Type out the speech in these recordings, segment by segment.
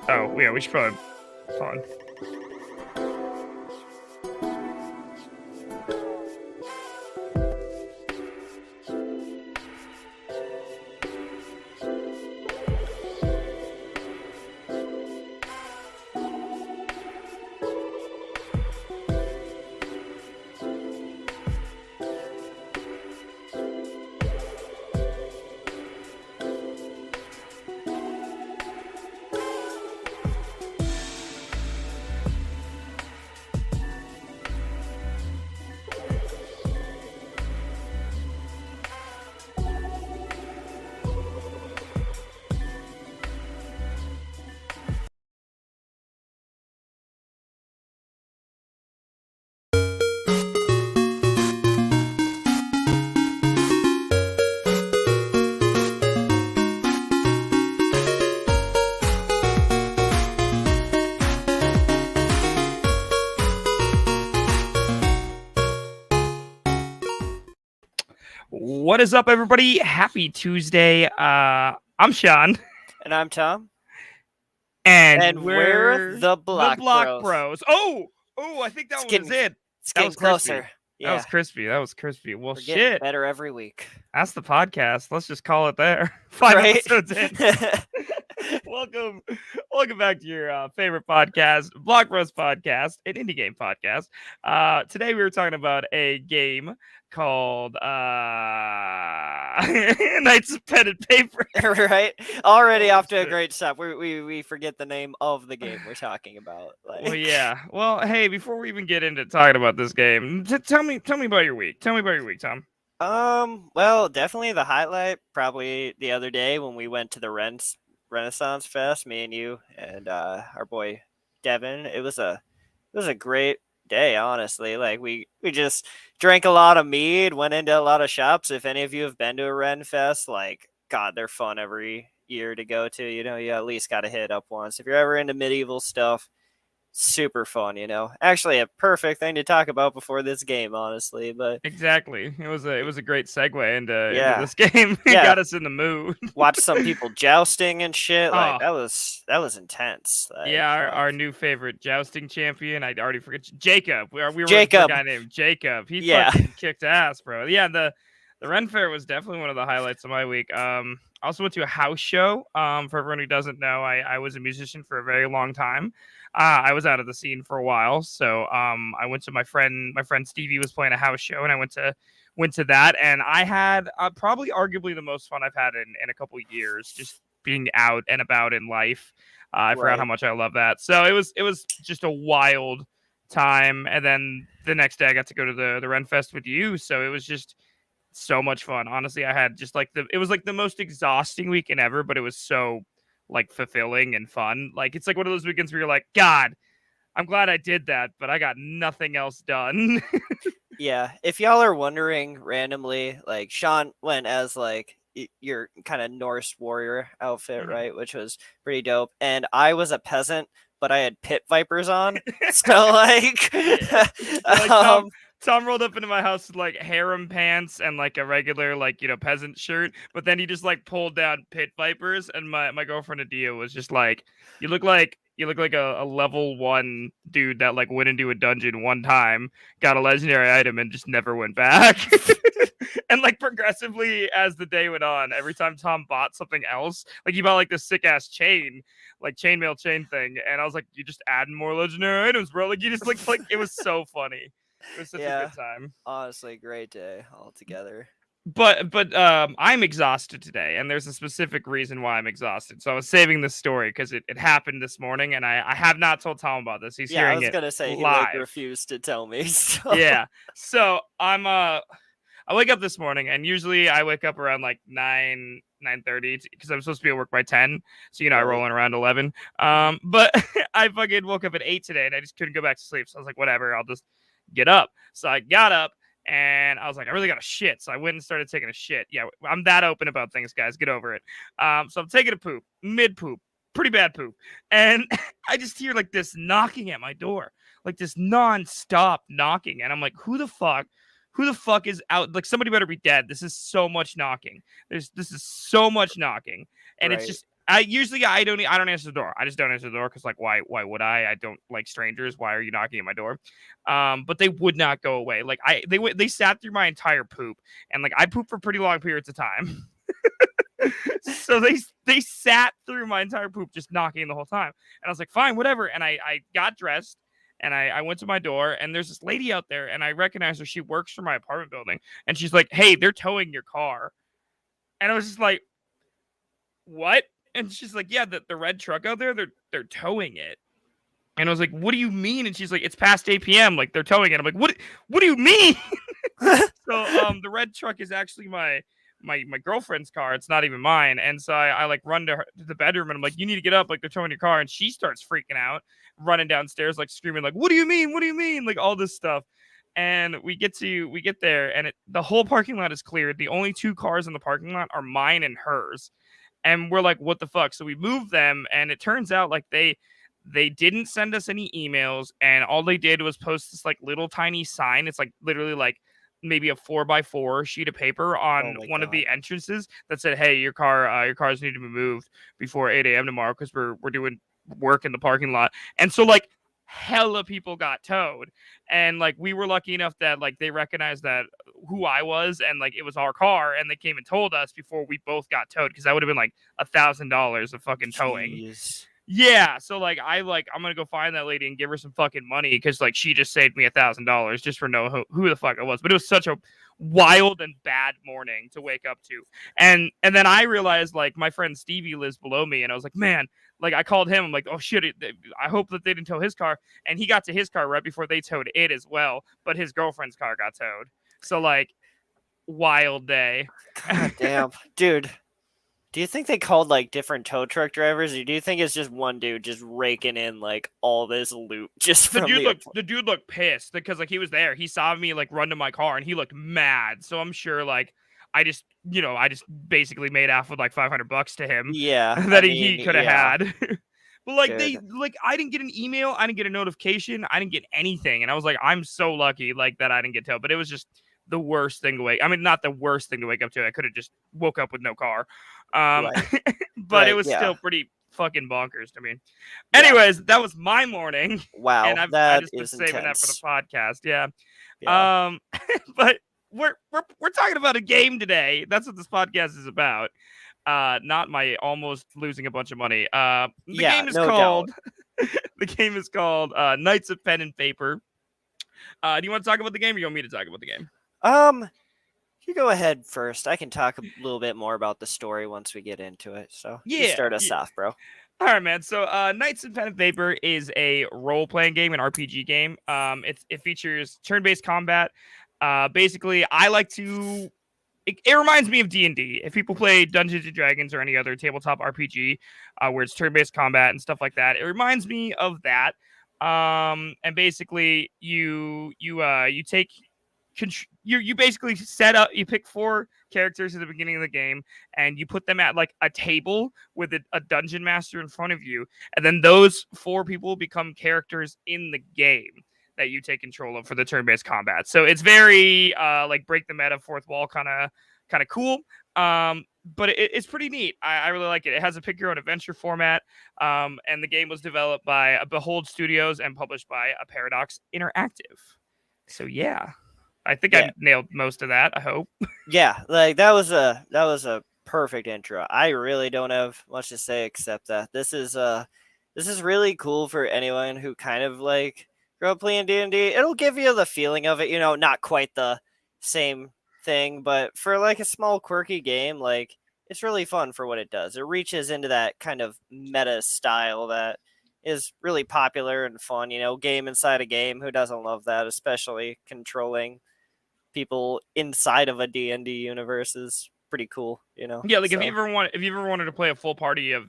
Oh, yeah, we should probably... Hold on. What is up, everybody? Happy Tuesday. I'm Sean. And I'm Tom. And we're the Block Bros. Oh, I think that was it. It's getting closer. Yeah. That was crispy. Well, we're getting shit. better every week. That's the podcast. Let's just call it there. 5 episodes in. Welcome back to your favorite podcast, Block Bros Podcast, an indie game podcast. Today we were talking about a game called Knights of Pen and Paper. Right? Already off to a great start. We forget the name of the game we're talking about. Well, yeah. Well, hey, before we even get into talking about this game, tell me about your week. Tell me about your week, Tom. Well, definitely the highlight probably the other day when we went to the Renaissance Fest, me and you and our boy Devin. It was a great day, honestly. Like we just drank a lot of mead, went into a lot of shops. If any of you have been to a Ren Fest, like, God, they're fun every year to go to. You know, you at least got to hit up once. If you're ever into medieval stuff, super fun, you know. Actually, a perfect thing to talk about before this game, honestly. But exactly, it was a great segue into this game. It got us in the mood. Watch some people jousting and shit. Like that was intense. Like, our new favorite jousting champion. I already forget Jacob. We were Jacob. A guy named Jacob. He fucking kicked ass, bro. Yeah, the Ren Fair was definitely one of the highlights of my week. I also went to a house show. For everyone who doesn't know, I was a musician for a very long time. I was out of the scene for a while, so I went to my friend Stevie was playing a house show, and I went to that, and I had probably arguably the most fun I've had in a couple of years, just being out and about in life. I forgot how much I love that. So it was just a wild time, and then the next day I got to go to the Ren Fest with you, so it was just so much fun. Honestly, I had just it was like the most exhausting weekend ever, but it was so like fulfilling and fun. Like it's like one of those weekends where you're like, God, I'm glad I did that, but I got nothing else done. Yeah, if y'all are wondering randomly, like Sean went as like your kind of Norse warrior outfit, right? Which was pretty dope. And I was a peasant, but I had pit vipers on. So like, Tom rolled up into my house with like harem pants and like a regular like, you know, peasant shirt, but then he just like pulled down pit vipers, and my girlfriend Adia was just like, you look like a level 1 dude that like went into a dungeon one time, got a legendary item, and just never went back. And like progressively as the day went on, every time Tom bought something else, like he bought like this sick ass chain, like chainmail chain thing, and I was like, you just adding more legendary items, bro. Like you just like it was so funny. It was such a good time. Honestly, great day altogether. But I'm exhausted today, and there's a specific reason why I'm exhausted. So I was saving this story because it happened this morning, and I have not told Tom about this. He's hearing it. I was gonna say live. He refused to tell me. So. Yeah. So I wake up this morning, and usually I wake up around like 9:30 because I'm supposed to be at work by 10. So, you know, I roll in around 11. But I fucking woke up at 8 today, and I just couldn't go back to sleep. So I was like, whatever, I'll just get up. So I got up, and I was like, I really got to shit. So I went and started taking a shit. Yeah, I'm that open about things, guys. Get over it. So I'm taking a poop, mid-poop, pretty bad poop. And I just hear like this knocking at my door, like this non-stop knocking. And I'm like, who the fuck who the fuck is out? Like, somebody better be dead. This is so much knocking. This is so much knocking, and it's Right. just. I don't answer the door. I just don't answer the door because, like, why would I? I don't like strangers. Why are you knocking at my door? But they would not go away. Like, they sat through my entire poop, and like I poop for pretty long periods of time. So they sat through my entire poop just knocking the whole time. And I was like, fine, whatever. And I got dressed and I went to my door, and there's this lady out there, and I recognize her. She works for my apartment building, and she's like, hey, they're towing your car. And I was just like, what? And she's like, yeah, the red truck out there, they're towing it. And I was like, what do you mean? And she's like, it's past 8 p.m. Like, they're towing it. I'm like, what do you mean? So the red truck is actually my girlfriend's car. It's not even mine. And so I like run to the bedroom, and I'm like, you need to get up, like they're towing your car. And she starts freaking out, running downstairs, like screaming, like, what do you mean? What do you mean? Like, all this stuff. And we get there, and the whole parking lot is cleared. The only 2 cars in the parking lot are mine and hers. And we're like, what the fuck? So we move them, and it turns out like they didn't send us any emails, and all they did was post this like little tiny sign. It's like literally like maybe a 4x4 sheet of paper on one of the entrances that said, hey, your cars need to be moved before 8 a.m. tomorrow because we're doing work in the parking lot. And so like hella people got towed, and like we were lucky enough that like they recognized that who I was, and like it was our car, and they came and told us before we both got towed, because that would have been like $1,000 of fucking towing. Jeez. Yeah, so like I'm gonna go find that lady and give her some fucking money, because like she just saved me $1,000 just for know who the fuck it was. But it was such a wild and bad morning to wake up to. And then I realized like my friend Stevie lives below me, and I was like, man, like I called him. I'm like, oh shit, I hope that they didn't tow his car. And he got to his car right before they towed it as well, but his girlfriend's car got towed. So like, wild day. God damn, dude. Do you think they called like different tow truck drivers, or do you think it's just one dude just raking in like all this loot just from the dude looked pissed because like he was there. He saw me like run to my car, and he looked mad. So I'm sure like I just basically made off with like $500 to him. Yeah, that he could have had. But like Dude. I didn't get an email, I didn't get a notification, I didn't get anything, and I was like, I'm so lucky like that I didn't get towed. But it was just the worst thing to wake. I mean, not the worst thing to wake up to. I could have just woke up with no car. Right. But it was still pretty fucking bonkers to me. Anyways, that was my morning. Wow, and I just been saving that for the podcast. Yeah. But we're talking about a game today. That's what this podcast is about. Not my almost losing a bunch of money. The game is called the game is called Knights of Pen and Paper. Do you want to talk about the game, or you want me to talk about the game? You go ahead first. I can talk a little bit more about the story once we get into it. So you start us off, bro. All right, man. So Knights of Pen and Paper is a role-playing game, an RPG game. It features turn-based combat. Basically, I like to... It reminds me of D&D. If people play Dungeons & Dragons or any other tabletop RPG where it's turn-based combat and stuff like that, it reminds me of that. And basically, you take... You basically set up, you pick 4 characters at the beginning of the game, and you put them at like a table with a dungeon master in front of you, and then those 4 people become characters in the game that you take control of for the turn-based combat. So it's very like break the meta, fourth wall kind of cool. But it's pretty neat. I really like it. It has a pick your own adventure format, and the game was developed by Behold Studios and published by Paradox Interactive. So yeah. I think I nailed most of that, I hope. Yeah, like that was a perfect intro. I really don't have much to say except that this is really cool for anyone who kind of like grew up playing D&D. It'll give you the feeling of it, not quite the same thing, but for like a small quirky game, like it's really fun for what it does. It reaches into that kind of meta style that is really popular and fun, game inside a game. Who doesn't love that, especially controlling people inside of a D&D universe is pretty cool, Yeah, like if you ever wanted to play a full party of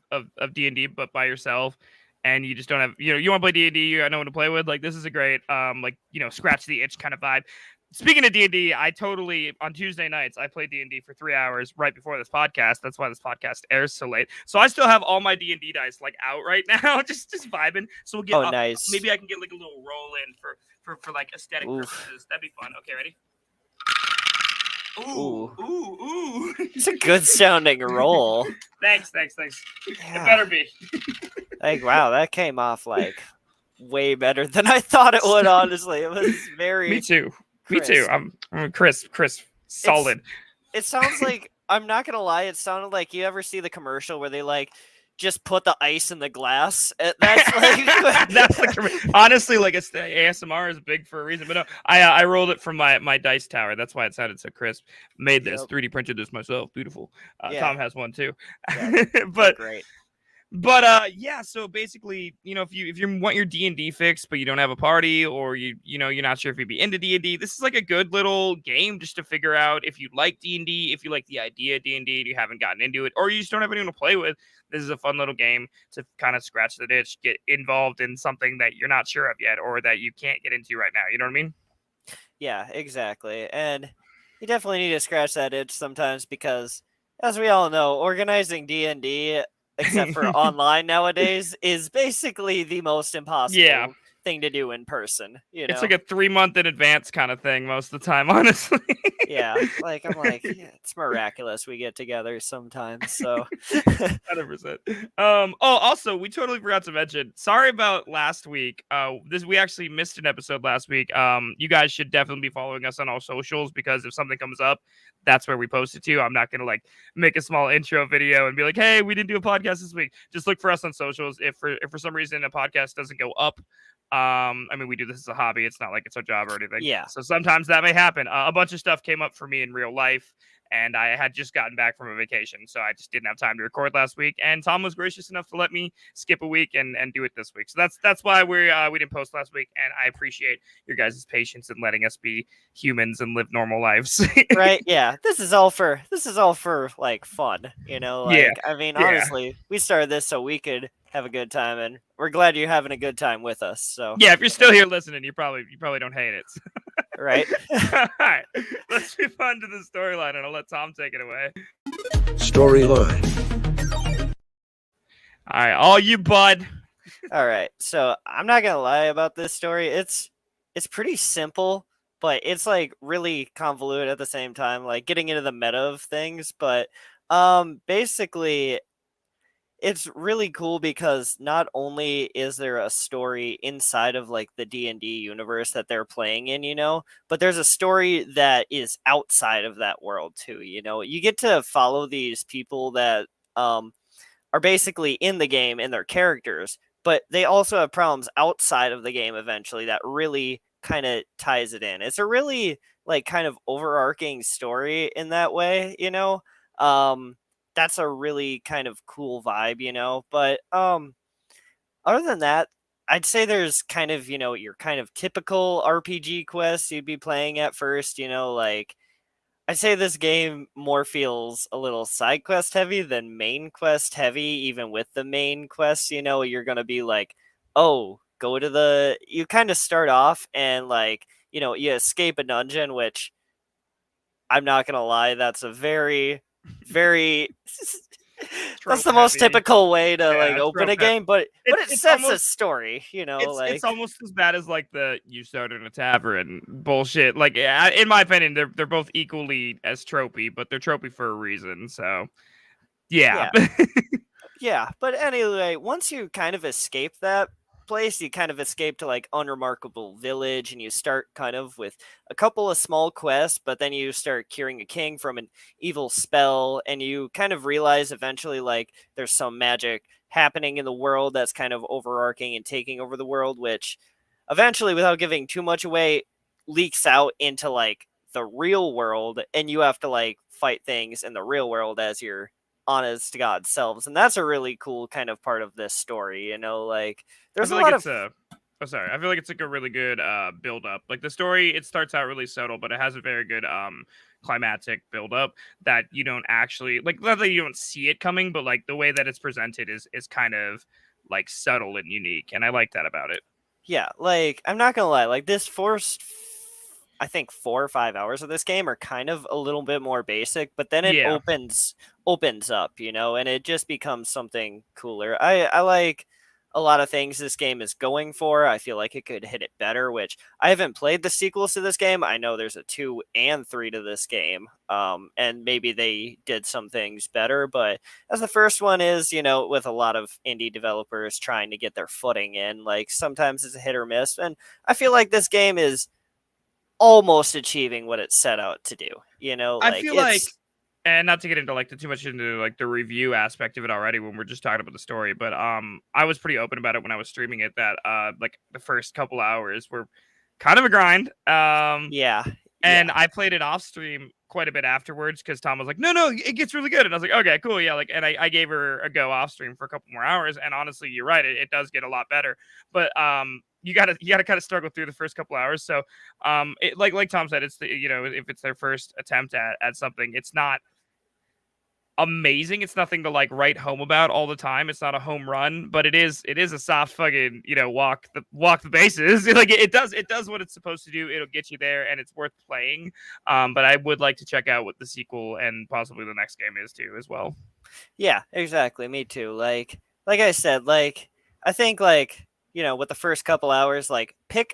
D&D but by yourself, and you just don't have, you want to play D&D, you got no one to play with, like this is a great scratch the itch kind of vibe. Speaking of D&D, I totally, on Tuesday nights, I play D&D for 3 hours right before this podcast. That's why this podcast airs so late. So I still have all my D&D dice like out right now, just vibing. So we'll get nice. Maybe I can get like a little roll in for like aesthetic purposes. That'd be fun. Okay, ready? Ooh. Ooh. It's a good sounding roll. Thanks. Yeah. It better be. Like, wow, that came off like way better than I thought it would, honestly. It was very Me too. crisp. I'm crisp. Solid. It sounds like, I'm not gonna lie, it sounded like, you ever see the commercial where they like just put the ice in the glass? That's like That's the honestly, like, it's the ASMR is big for a reason. But no, I rolled it from my dice tower. That's why it sounded so crisp. Made this, Yep. 3D printed this myself. Beautiful. Yeah. Tom has one too. Yeah, but great. Yeah, so basically, if you want your D&D fix but you don't have a party, or you're not sure if you'd be into D&D, this is like a good little game just to figure out if you like D&D, if you like the idea of D&D and you haven't gotten into it, or you just don't have anyone to play with. This is a fun little game to kind of scratch the itch, get involved in something that you're not sure of yet or that you can't get into right now. You know what I mean? Yeah, exactly. And you definitely need to scratch that itch sometimes because, as we all know, organizing D&D, except for online nowadays, is basically the most impossible Yeah. thing to do in person. It's like a 3-month in advance kind of thing most of the time, honestly. Yeah, like, I'm like, yeah, it's miraculous we get together sometimes. So 100%. Also, we totally forgot to mention. Sorry about last week. We actually missed an episode last week. You guys should definitely be following us on all socials, because if something comes up, that's where we post it to. I'm not gonna like make a small intro video and be like, "Hey, we didn't do a podcast this week." Just look for us on socials. If for some reason a podcast doesn't go up, I mean, we do this as a hobby. It's not like it's our job or anything. Yeah. So sometimes that may happen. A bunch of stuff came up for me in real life, and I had just gotten back from a vacation, so I just didn't have time to record last week. And Tom was gracious enough to let me skip a week and do it this week. So that's why we didn't post last week, and I appreciate your guys' patience in letting us be humans and live normal lives. Right? Yeah. This is all for like fun, like, Yeah. I mean, Yeah. honestly, we started this so we could have a good time, and we're glad you're having a good time with us. So Yeah, if you're still here listening, you probably don't hate it. right. All right, let's move on to the storyline, and I'll let Tom take it away. Storyline. All right, all you, bud. All right. So I'm not gonna lie about this story. It's pretty simple, but it's like really convoluted at the same time, like getting into the meta of things. But basically, it's really cool because not only is there a story inside of like the D&D universe that they're playing in, but there's a story that is outside of that world too. You get to follow these people that are basically in the game and their characters, but they also have problems outside of the game eventually that really kind of ties it in. It's a really like kind of overarching story in that way. That's a really kind of cool vibe. But other than that, I'd say there's kind of, your kind of typical RPG quests you'd be playing at first. Like, I'd say this game more feels a little side quest heavy than main quest heavy. Even with the main quests, you're gonna be like, oh, you kind of start off and like, you escape a dungeon, which I'm not gonna lie, that's a very that's the most typical way to like open a game, but it sets a story, It's almost as bad as like the you started in a tavern bullshit. Like, in my opinion, they're both equally as tropey, but they're tropey for a reason. So yeah. Yeah, but anyway, once you kind of escape that place, you kind of escape to like Unremarkable Village, and you start kind of with a couple of small quests, but then you start curing a king from an evil spell, and you kind of realize eventually like there's some magic happening in the world that's kind of overarching and taking over the world, which eventually, without giving too much away, leaks out into like the real world, and you have to like fight things in the real world as your honest to God selves. And that's a really cool kind of part of this story, like there's a lot of I feel like it's like a really good build up. Like the story, it starts out really subtle, but it has a very good climatic build up that you don't actually like, not that you don't see it coming, but like the way that it's presented is kind of like subtle and unique, and I like that about it. Yeah, like I'm not gonna lie, like this first I think 4 or 5 hours of this game are kind of a little bit more basic, but then it opens up, and it just becomes something cooler. I like a lot of things this game is going for. I feel like it could hit it better, which I haven't played the sequels to this game. I know there's a 2 and 3 to this game. And maybe they did some things better, but as the first one is, with a lot of indie developers trying to get their footing in, like sometimes it's a hit or miss. And I feel like this game is almost achieving what it set out to do. I Like feel like, and not to get into like too much into like the review aspect of it already when we're just talking about the story, but I was pretty open about it when I was streaming it that like the first couple hours were kind of a grind. Yeah. And I played it off stream quite a bit afterwards because Tom was like, no, it gets really good. And I was like, okay, cool. Yeah. Like, and I gave her a go off stream for a couple more hours. And honestly, you're right. It does get a lot better. But you gotta kind of struggle through the first couple hours. So it like Tom said, it's if it's their first attempt at something, it's not amazing. It's nothing to like write home about all the time. It's not a home run, but it is a soft fucking walk the bases. Like it does what it's supposed to do. It'll get you there, and it's worth playing. But I would like to check out what the sequel and possibly the next game is too as well. Yeah, exactly. Me too. Like I said, like I think like with the first couple hours, like pick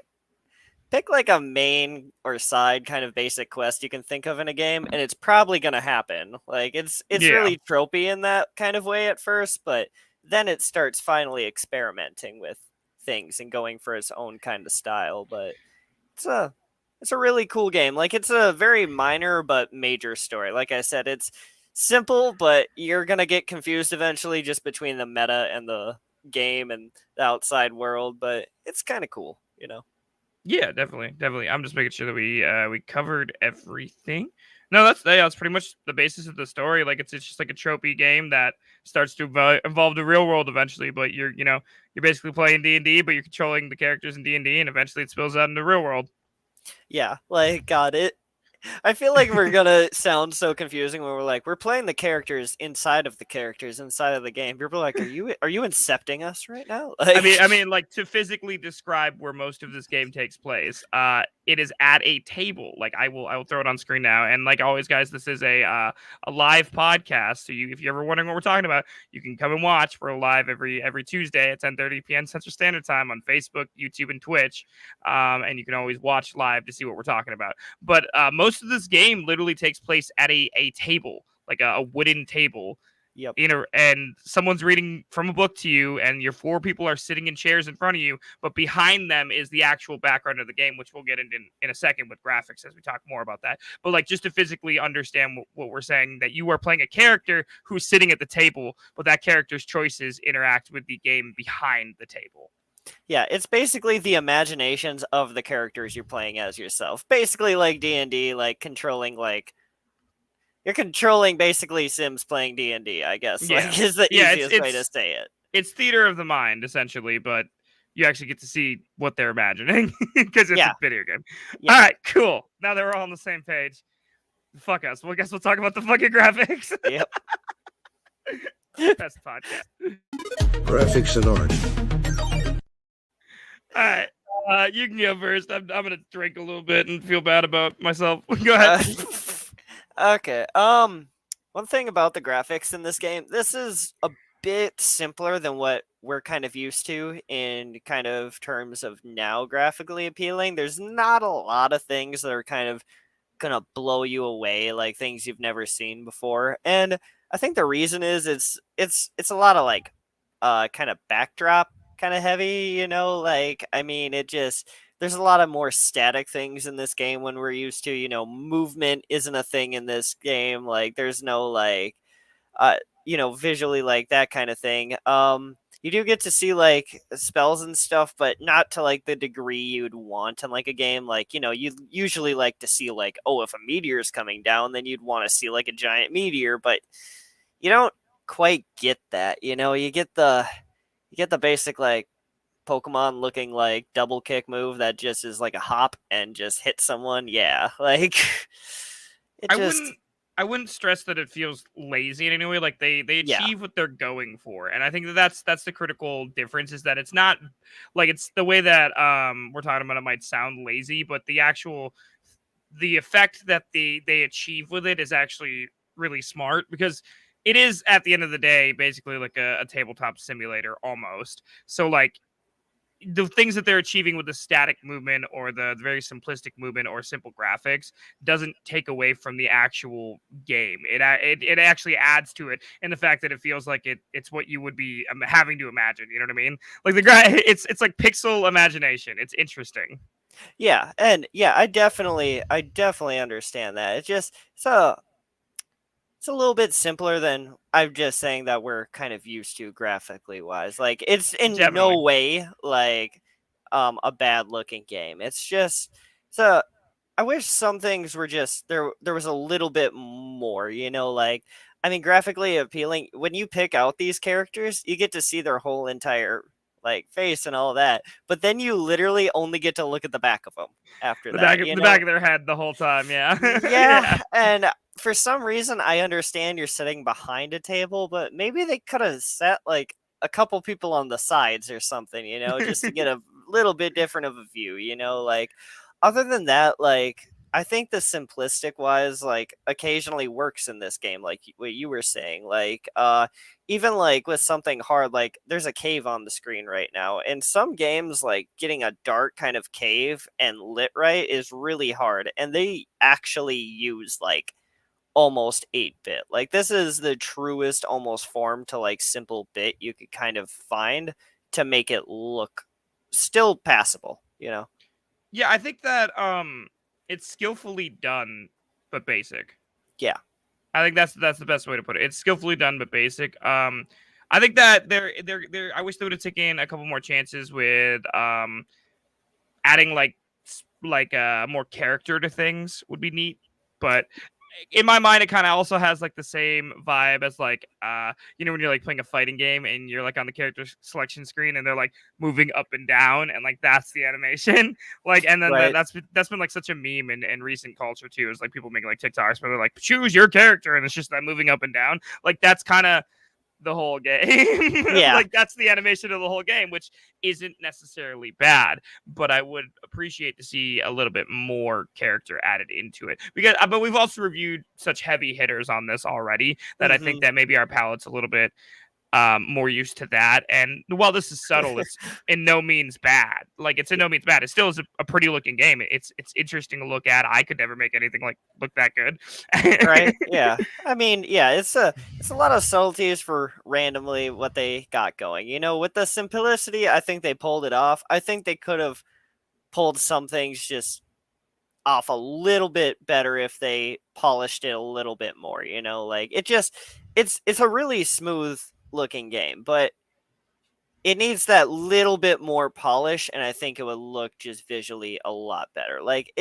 like a main or side kind of basic quest you can think of in a game, and it's probably gonna happen. Like it's really tropey in that kind of way at first, but then it starts finally experimenting with things and going for its own kind of style. But it's a really cool game. Like it's a very minor but major story. Like I said, it's simple, but you're gonna get confused eventually just between the meta and the game and the outside world. But it's kind of cool. Yeah, definitely. I'm just making sure that we covered everything. No, that's pretty much the basis of the story. Like it's just like a tropey game that starts to evolve the real world eventually. But you're basically playing D&D, but you're controlling the characters in D&D, and eventually it spills out into the real world. Yeah, like got it. I feel like we're gonna sound so confusing when we're like, we're playing the characters inside of the characters inside of the game. People are like, are you incepting us right now? Like... I mean, like to physically describe where most of this game takes place. It is at a table. Like I will throw it on screen now. And like always, guys, this is a live podcast. So if you're ever wondering what we're talking about, you can come and watch. We're live every Tuesday at 10:30 p.m. Central Standard Time on Facebook, YouTube, and Twitch. And you can always watch live to see what we're talking about. But most of this game literally takes place at a table, like a wooden table. Yep. And someone's reading from a book to you, and your 4 people are sitting in chairs in front of you, but behind them is the actual background of the game, which we'll get into in a second with graphics as we talk more about that. But like just to physically understand what we're saying, that you are playing a character who's sitting at the table, but that character's choices interact with the game behind the table. Yeah, it's basically the imaginations of the characters you're playing as yourself. Basically like D&D, like controlling like you're controlling basically Sims playing D&D, I guess. Yeah. Like is the easiest way to say it. It's theater of the mind, essentially, but you actually get to see what they're imagining because it's a video game. Yeah. All right, cool. Now that we're all on the same page, fuck us. Well, I guess we'll talk about the fucking graphics. Yep. Best podcast. Graphics and art. All right. You can go first. I'm gonna drink a little bit and feel bad about myself. Go ahead. Okay. One thing about the graphics in this game, this is a bit simpler than what we're kind of used to in kind of terms of now graphically appealing. There's not a lot of things that are kind of gonna blow you away, like things you've never seen before. And I think the reason is it's a lot of like kind of backdrop kind of heavy, like I mean there's a lot of more static things in this game when we're used to, movement isn't a thing in this game. Like there's no like, visually like that kind of thing. You do get to see like spells and stuff, but not to like the degree you'd want in like a game. Like, you usually like to see like, oh, if a meteor is coming down, then you'd want to see like a giant meteor, but you don't quite get that. You get the basic like Pokemon looking like double kick move that just is like a hop and just hit someone. Yeah, like I wouldn't stress that it feels lazy in any way. Like they achieve what they're going for, and I think that's the critical difference, is that it's not like it's the way that we're talking about. It might sound lazy, but the effect that they achieve with it is actually really smart, because it is at the end of the day basically like a tabletop simulator almost. So like the things that they're achieving with the static movement or the very simplistic movement or simple graphics doesn't take away from the actual game. It actually adds to it in the fact that it feels like it's what you would be having to imagine. You know what I mean? Like it's like pixel imagination. It's interesting. Yeah, and yeah, I definitely understand that. It's a little bit simpler than I'm just saying that we're kind of used to graphically wise. Like it's in Definitely. no way like a bad looking game. It's just so I wish some things were just there was a little bit more, like I mean graphically appealing. When you pick out these characters, you get to see their whole entire like face and all that. But then you literally only get to look at the back of them after that, The back of their head the whole time. Yeah. Yeah, and for some reason, I understand you're sitting behind a table, but maybe they could have set like a couple people on the sides or something, just to get a little bit different of a view, like other than that, like I think the simplistic wise, like occasionally works in this game, like what you were saying, like even like with something hard, like there's a cave on the screen right now. In some games, like getting a dark kind of cave and lit right is really hard. And they actually use like almost 8-bit. Like this is the truest almost form to like simple bit you could kind of find to make it look still passable, Yeah, I think that it's skillfully done but basic. Yeah. I think that's the best way to put it. It's skillfully done but basic. I think that I wish they would have taken a couple more chances with adding more character to things would be neat. But in my mind, it kind of also has like the same vibe as like when you're like playing a fighting game and you're like on the character selection screen and they're like moving up and down and like that's the animation. Like and then Right. that's been like such a meme in recent culture too. Is like people making like TikToks where they're like choose your character and it's just that moving up and down. Like that's kind of the whole game. Yeah. Like that's the animation of the whole game, which isn't necessarily bad, but I would appreciate to see a little bit more character added into it because but we've also reviewed such heavy hitters on this already that I think Mhm. that maybe our palate's a little bit more used to that. And while this is subtle, it's in no means bad. Like it's in no means bad. It still is a pretty looking game. It's interesting to look at. I could never make anything like look that good. Right. Yeah. I mean, yeah, it's a lot of subtleties for randomly what they got going. With the simplicity, I think they pulled it off. I think they could have pulled some things just off a little bit better if they polished it a little bit more, like it's a really smooth looking game, but it needs that little bit more polish, and I think it would look just visually a lot better. Like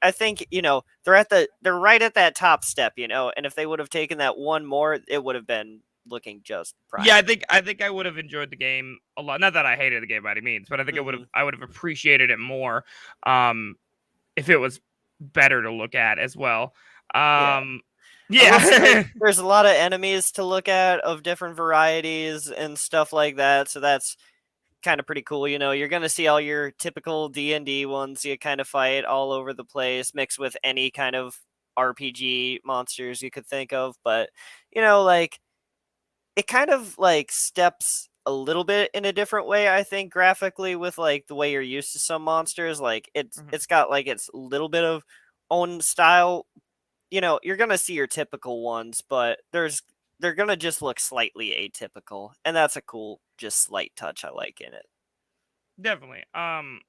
I think, they're right at that top step, and if they would have taken that one more, it would have been looking just prime. Yeah, I think I would have enjoyed the game a lot. Not that I hated the game by any means, but I think I would have appreciated it more if it was better to look at as well. Yeah. Yeah. There's a lot of enemies to look at of different varieties and stuff like that, so that's kind of pretty cool. You're going to see all your typical D&D ones you kind of fight all over the place, mixed with any kind of RPG monsters you could think of. But, like, it kind of, like, steps a little bit in a different way, I think, graphically with, like, the way you're used to some monsters. Like, it's got, like, its little bit of own style. You're going to see your typical ones, but they're going to just look slightly atypical. And that's a cool, just slight touch I like in it. Definitely. I'm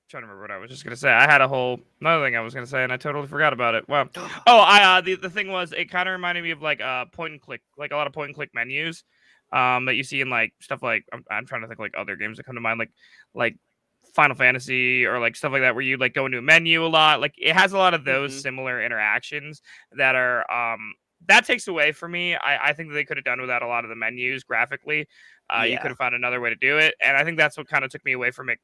trying to remember what I was just gonna say. I had another thing I was gonna say, and I totally forgot about it. Well, the thing was, it kind of reminded me of like point and click, like a lot of point and click menus, that you see in like stuff like I'm trying to think like other games that come to mind, like Final Fantasy or like stuff like that, where you like go into a menu a lot. Like it has a lot of those similar interactions that are that takes away for me. I think that they could have done without a lot of the menus graphically. You could have found another way to do it, and I think that's what kind of took me away from it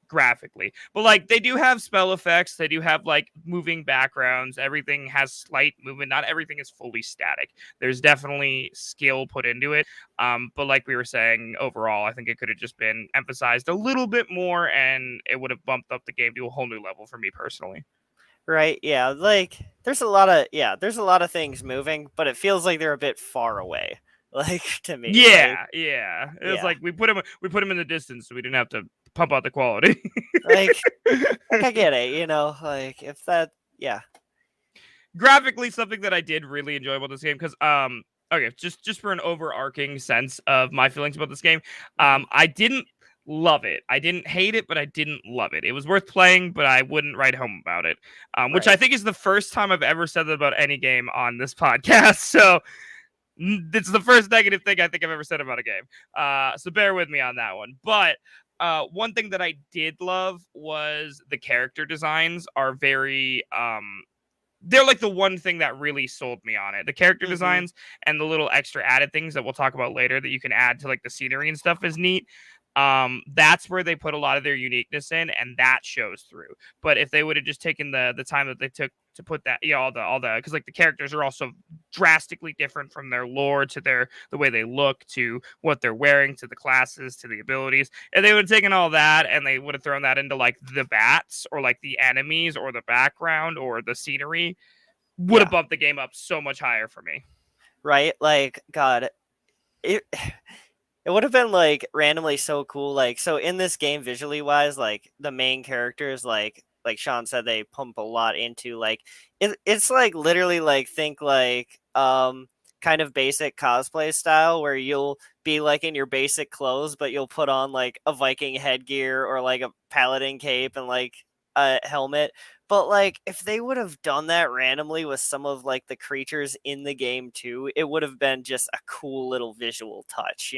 graphically. But like they do have spell effects, they do have like moving backgrounds, everything has slight movement, not everything is fully static. There's definitely skill put into it. But like we were saying, overall I think it could have just been emphasized a little bit more and it would have bumped up the game to a whole new level for me personally. Right? Yeah, like there's a lot of things moving, but it feels like they're a bit far away. Like to me, like Yeah. It was yeah, like we put him in the distance, so we didn't have to pump out the quality. like I get it, like if that, yeah, Graphically, something that I did really enjoy about this game, because okay, just for an overarching sense of my feelings about this game, hmm I didn't love it. I didn't hate it, but I didn't love it. It was worth playing, but I wouldn't write home about it. Which I right, think is the first time I've ever said that about any game on this podcast. So it's the first negative thing I think I've ever said about a game. So bear with me on that one. But one thing that I did love was the character designs are very they're like the one thing that really sold me on it. The character hmm designs and the little extra added things that we'll talk about later that you can add to like the scenery and stuff is neat. That's where they put a lot of their uniqueness in, and that shows through. But if they would have just taken the time that they took to put that, all the because like the characters are also drastically different from their lore to the way they look to what they're wearing to the classes to the abilities, and they would have taken all that and they would have thrown that into like the bats or like the enemies or the background or the scenery, would have yeah, bumped the game up so much higher for me. right, like God, it. It would have been like randomly so cool. Like, so in this game, visually wise, like the main characters, like Sean said, they pump a lot into like it's like literally like think like kind of basic cosplay style where you'll be like in your basic clothes, but you'll put on like a Viking headgear or like a paladin cape and like a helmet. But like if they would have done that randomly with some of like the creatures in the game too, it would have been just a cool little visual touch,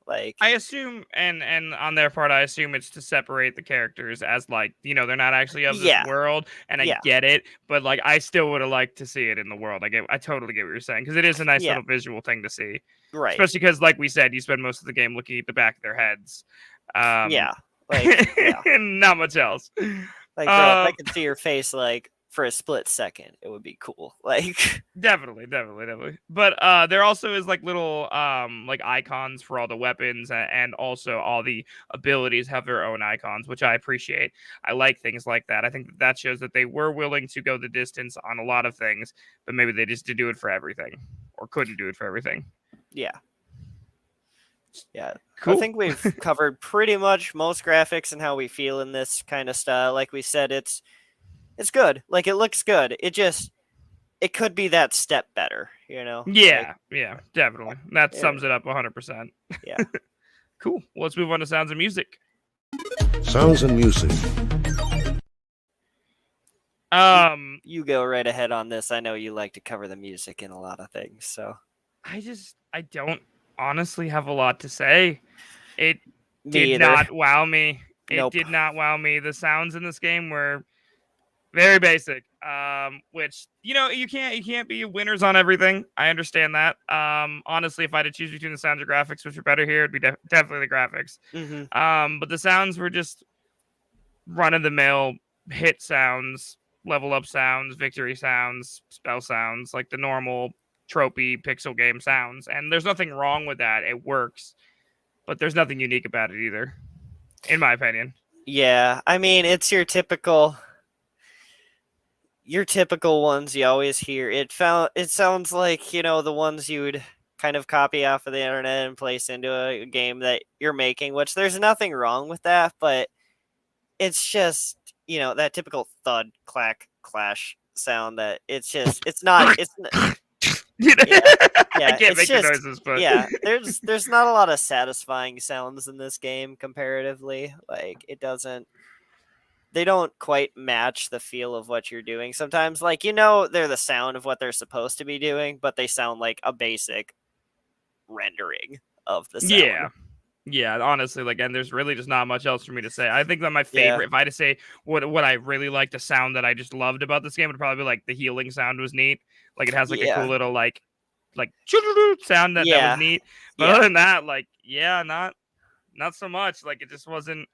Like I assume, and on their part, I assume it's to separate the characters as like they're not actually of this yeah, world, and I yeah, get it, but like I still would have liked to see it in the world. I totally get what you're saying because it is a nice yeah, little visual thing to see, right. especially because like we said, you spend most of the game looking at the back of their heads, Yeah. Like, yeah. and not much else. Like, bro, if I Um, could see your face like for a split second, it would be cool. Like Definitely. But there also is like little like icons for all the weapons and also all the abilities have their own icons, which I appreciate. I like things like that. I think that shows that they were willing to go the distance on a lot of things, but maybe they just didn't do it for everything or couldn't do it for everything. yeah. Yeah. I Cool. think we've covered pretty much most graphics and how we feel in this kind of style. Like we said, it's good. Like it looks good. It could be that step better. Like Yeah, definitely. That yeah. sums it up 100%. Yeah. Cool. Well, let's move on to sounds and music. Sounds and music. You go right ahead on this. I know you like to cover the music in a lot of things, so I don't honestly have a lot to say. It me did either. not wow me. It Nope. did not wow me. The sounds in this game were very basic. Which you can't be winners on everything. I understand that. Honestly, if I had to choose between the sounds or graphics, which are better here, it'd be definitely the graphics. hmm But the sounds were just run of the mill hit sounds, level up sounds, victory sounds, spell sounds, like the normal tropey pixel game sounds. And there's nothing wrong with that. It works, but there's nothing unique about it either, in my opinion. Yeah, I mean, it's your typical ones you always hear. It sounds like, the ones you would kind of copy off of the internet and place into a game that you're making, which there's nothing wrong with that, but it's just, that typical thud, clack, clash sound that it's not, You know? yeah, I yeah, can't it's make the just, noises, but yeah, there's not a lot of satisfying sounds in this game comparatively. Like, they don't quite match the feel of what you're doing. Sometimes, like, they're the sound of what they're supposed to be doing, but they sound like a basic rendering of the sound. yeah. Honestly, like, and there's really just not much else for me to say. I think that my Yeah. favorite, if I had to say what I really liked, the sound that I just loved about this game would probably be like the healing sound was neat. Like it has like a cool Yeah. little like sound that was Yeah. neat. But Yeah. other than that, like not so much. Like it just wasn't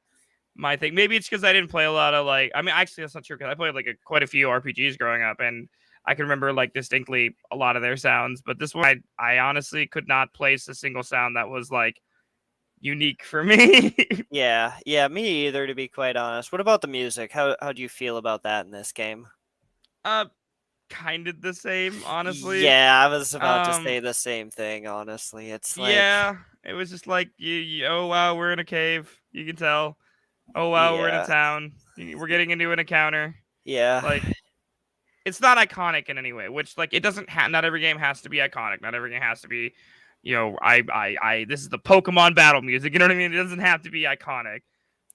my thing. Maybe it's because I didn't play a lot of like. I mean, actually, that's not true because I played like quite a few RPGs growing up, and I can remember like distinctly a lot of their sounds. But this one, I honestly could not place a single sound that was like unique for me. Yeah. Yeah. Me either, to be quite honest. What about the music? How do you feel about that in this game? Kind of the same, honestly. Yeah, I was about to say the same thing, honestly. It's like, yeah, it was just like, oh wow, we're in a cave. You can tell. Oh wow, we're in a yeah, town. We're getting into an encounter. yeah, Like, it's not iconic in any way. Which, like, it doesn't. Not every game has to be iconic. Not every game has to be, This is the Pokemon battle music. You know what I mean? It doesn't have to be iconic.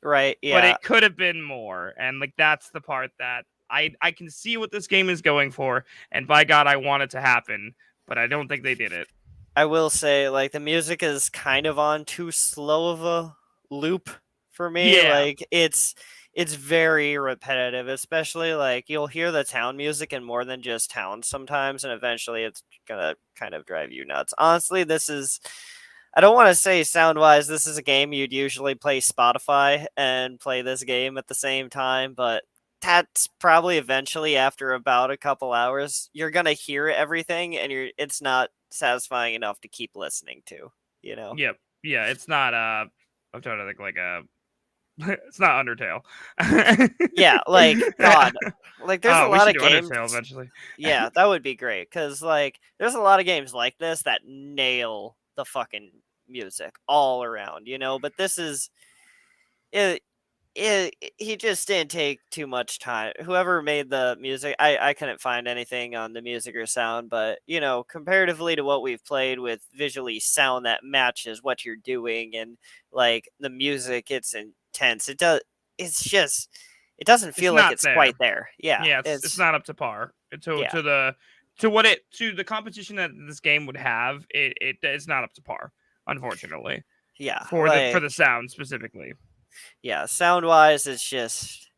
right, But yeah. it could have been more, and like that's the part that I can see what this game is going for, and by God, I want it to happen, but I don't think they did it. I will say, like, the music is kind of on too slow of a loop for me. Yeah. Like, it's very repetitive, especially like you'll hear the town music in more than just towns sometimes, and eventually it's gonna kind of drive you nuts. Honestly, this is, I don't want to say sound wise, this is a game you'd usually play Spotify and play this game at the same time, but that's probably eventually after about a couple hours, you're gonna hear everything and it's not satisfying enough to keep listening to, you know? Yep. Yeah, it's not I'm trying to think like it's not Undertale. Yeah, like God. Like there's a we lot should of do games. Undertale eventually. Yeah, that would be great. Cause like there's a lot of games like this that nail the fucking music all around, you know, but this is it. He just didn't take too much time. Whoever made the music, I couldn't find anything on the music or sound, but you know, comparatively to what we've played with visually sound that matches what you're doing and like the music, it's intense. It's just it doesn't feel like it's quite there. Yeah. Yeah, it's not up to par. Yeah. To the competition that this game would have, it's not up to par, unfortunately. Yeah. For the sound specifically. Yeah, sound wise, it's just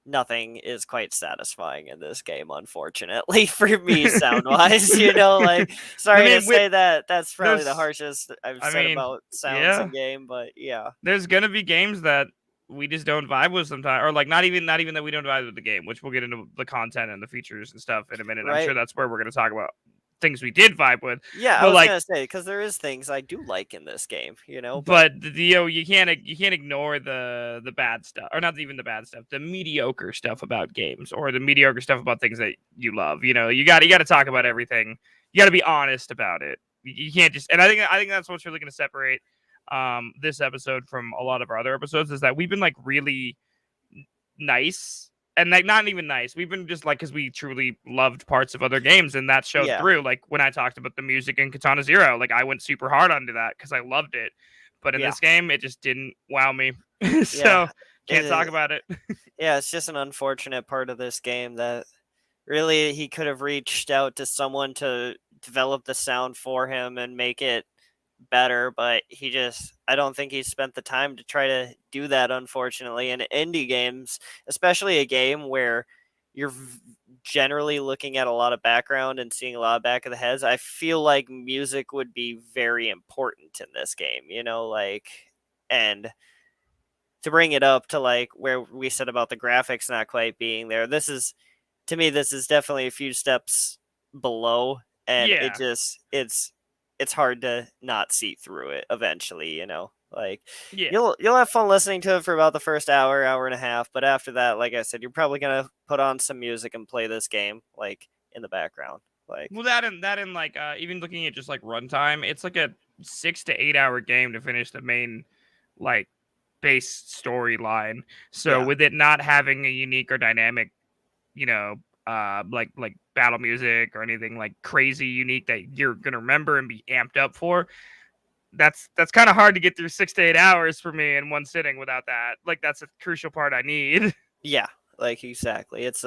nothing is quite satisfying in this game, unfortunately, for me, sound wise. You know, like, sorry to say that that's probably the harshest I've said about sounds in game, but yeah. There's gonna be games that we just don't vibe with sometimes, or like not even that we don't vibe with the game, which we'll get into the content and the features and stuff in a minute. Right. I'm sure that's where we're gonna talk about things we did vibe with. Yeah, but I was gonna say because there is things I do like in this game, you know. But you can't ignore the bad stuff, or not even the bad stuff, the mediocre stuff about games, or the mediocre stuff about things that you love. You know, you got to talk about everything. You got to be honest about it. You can't just. And I think that's what's really going to separate this episode from a lot of our other episodes is that we've been like really nice. And like not even nice. We've been just like because we truly loved parts of other games, and that showed through. Like when I talked about the music in Katana Zero, like I went super hard onto that because I loved it. But in this game, it just didn't wow me. So can't talk about it. Yeah, it's just an unfortunate part of this game that really he could have reached out to someone to develop the sound for him and make it better, but I don't think he spent the time to try to do that, unfortunately. In indie games, especially a game where you're generally looking at a lot of background and seeing a lot of back of the heads, I feel like music would be very important in this game, you know, like, and to bring it up to like where we said about the graphics not quite being there, this is definitely a few steps below, and it's hard to not see through it eventually, you know. Like you'll have fun listening to it for about the first hour and a half, but after that, like I said, you're probably gonna put on some music and play this game like in the background. Like that and like even looking at just like runtime, it's like a 6 to 8 hour game to finish the main like base storyline. So with it not having a unique or dynamic, you know, like battle music or anything like crazy unique that you're gonna remember and be amped up for, that's kind of hard to get through 6 to 8 hours for me in one sitting without that. Like that's a crucial part I need. Yeah, like exactly. It's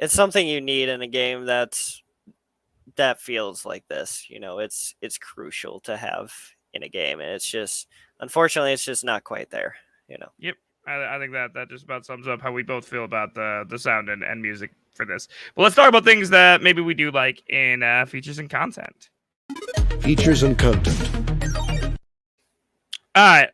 something you need in a game that feels like this. You know, it's crucial to have in a game, and it's just unfortunately it's just not quite there. You know. Yep. I think that just about sums up how we both feel about the sound and music for this. But let's talk about things that maybe we do like in features and content. Features and content. All right.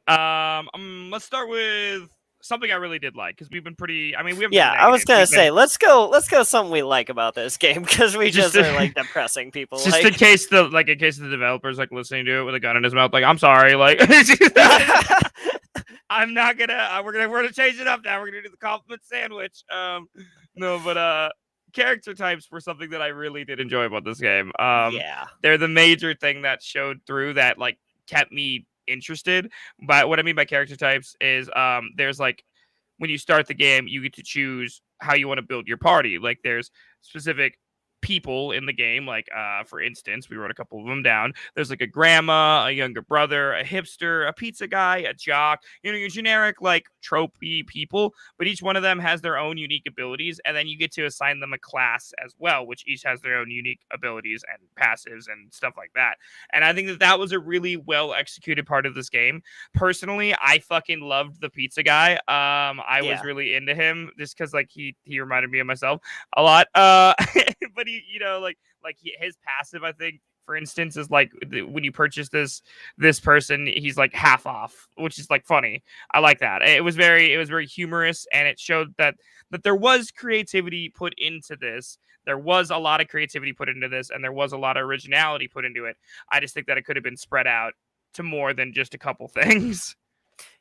Let's start with something I really did like because we've been pretty. I mean, we haven't. Yeah, I was gonna say let's go something we like about this game because we just are like depressing people. Just in case the developers like listening to it with a gun in his mouth, like I'm sorry, like. I'm not gonna. We're gonna change it up now. We're gonna do the compliment sandwich. No, but character types were something that I really did enjoy about this game. Yeah. They're the major thing that showed through that like kept me interested. But what I mean by character types is there's like when you start the game, you get to choose how you want to build your party. Like there's specific people in the game. Like for instance, we wrote a couple of them down. There's like a grandma, a younger brother, a hipster, a pizza guy, a jock. You know, your generic like tropey people. But each one of them has their own unique abilities, and then you get to assign them a class as well, which each has their own unique abilities and passives and stuff like that. And I think that that was a really well executed part of this game. Personally, I fucking loved the pizza guy. I was really into him just because like he reminded me of myself a lot. But he, you know, his passive, I think, for instance, is like when you purchase this person, he's like half off, which is like funny. I like that. It was very humorous, and it showed that there was creativity put into this. There was a lot of creativity put into this, and there was a lot of originality put into it. I just think that it could have been spread out to more than just a couple things.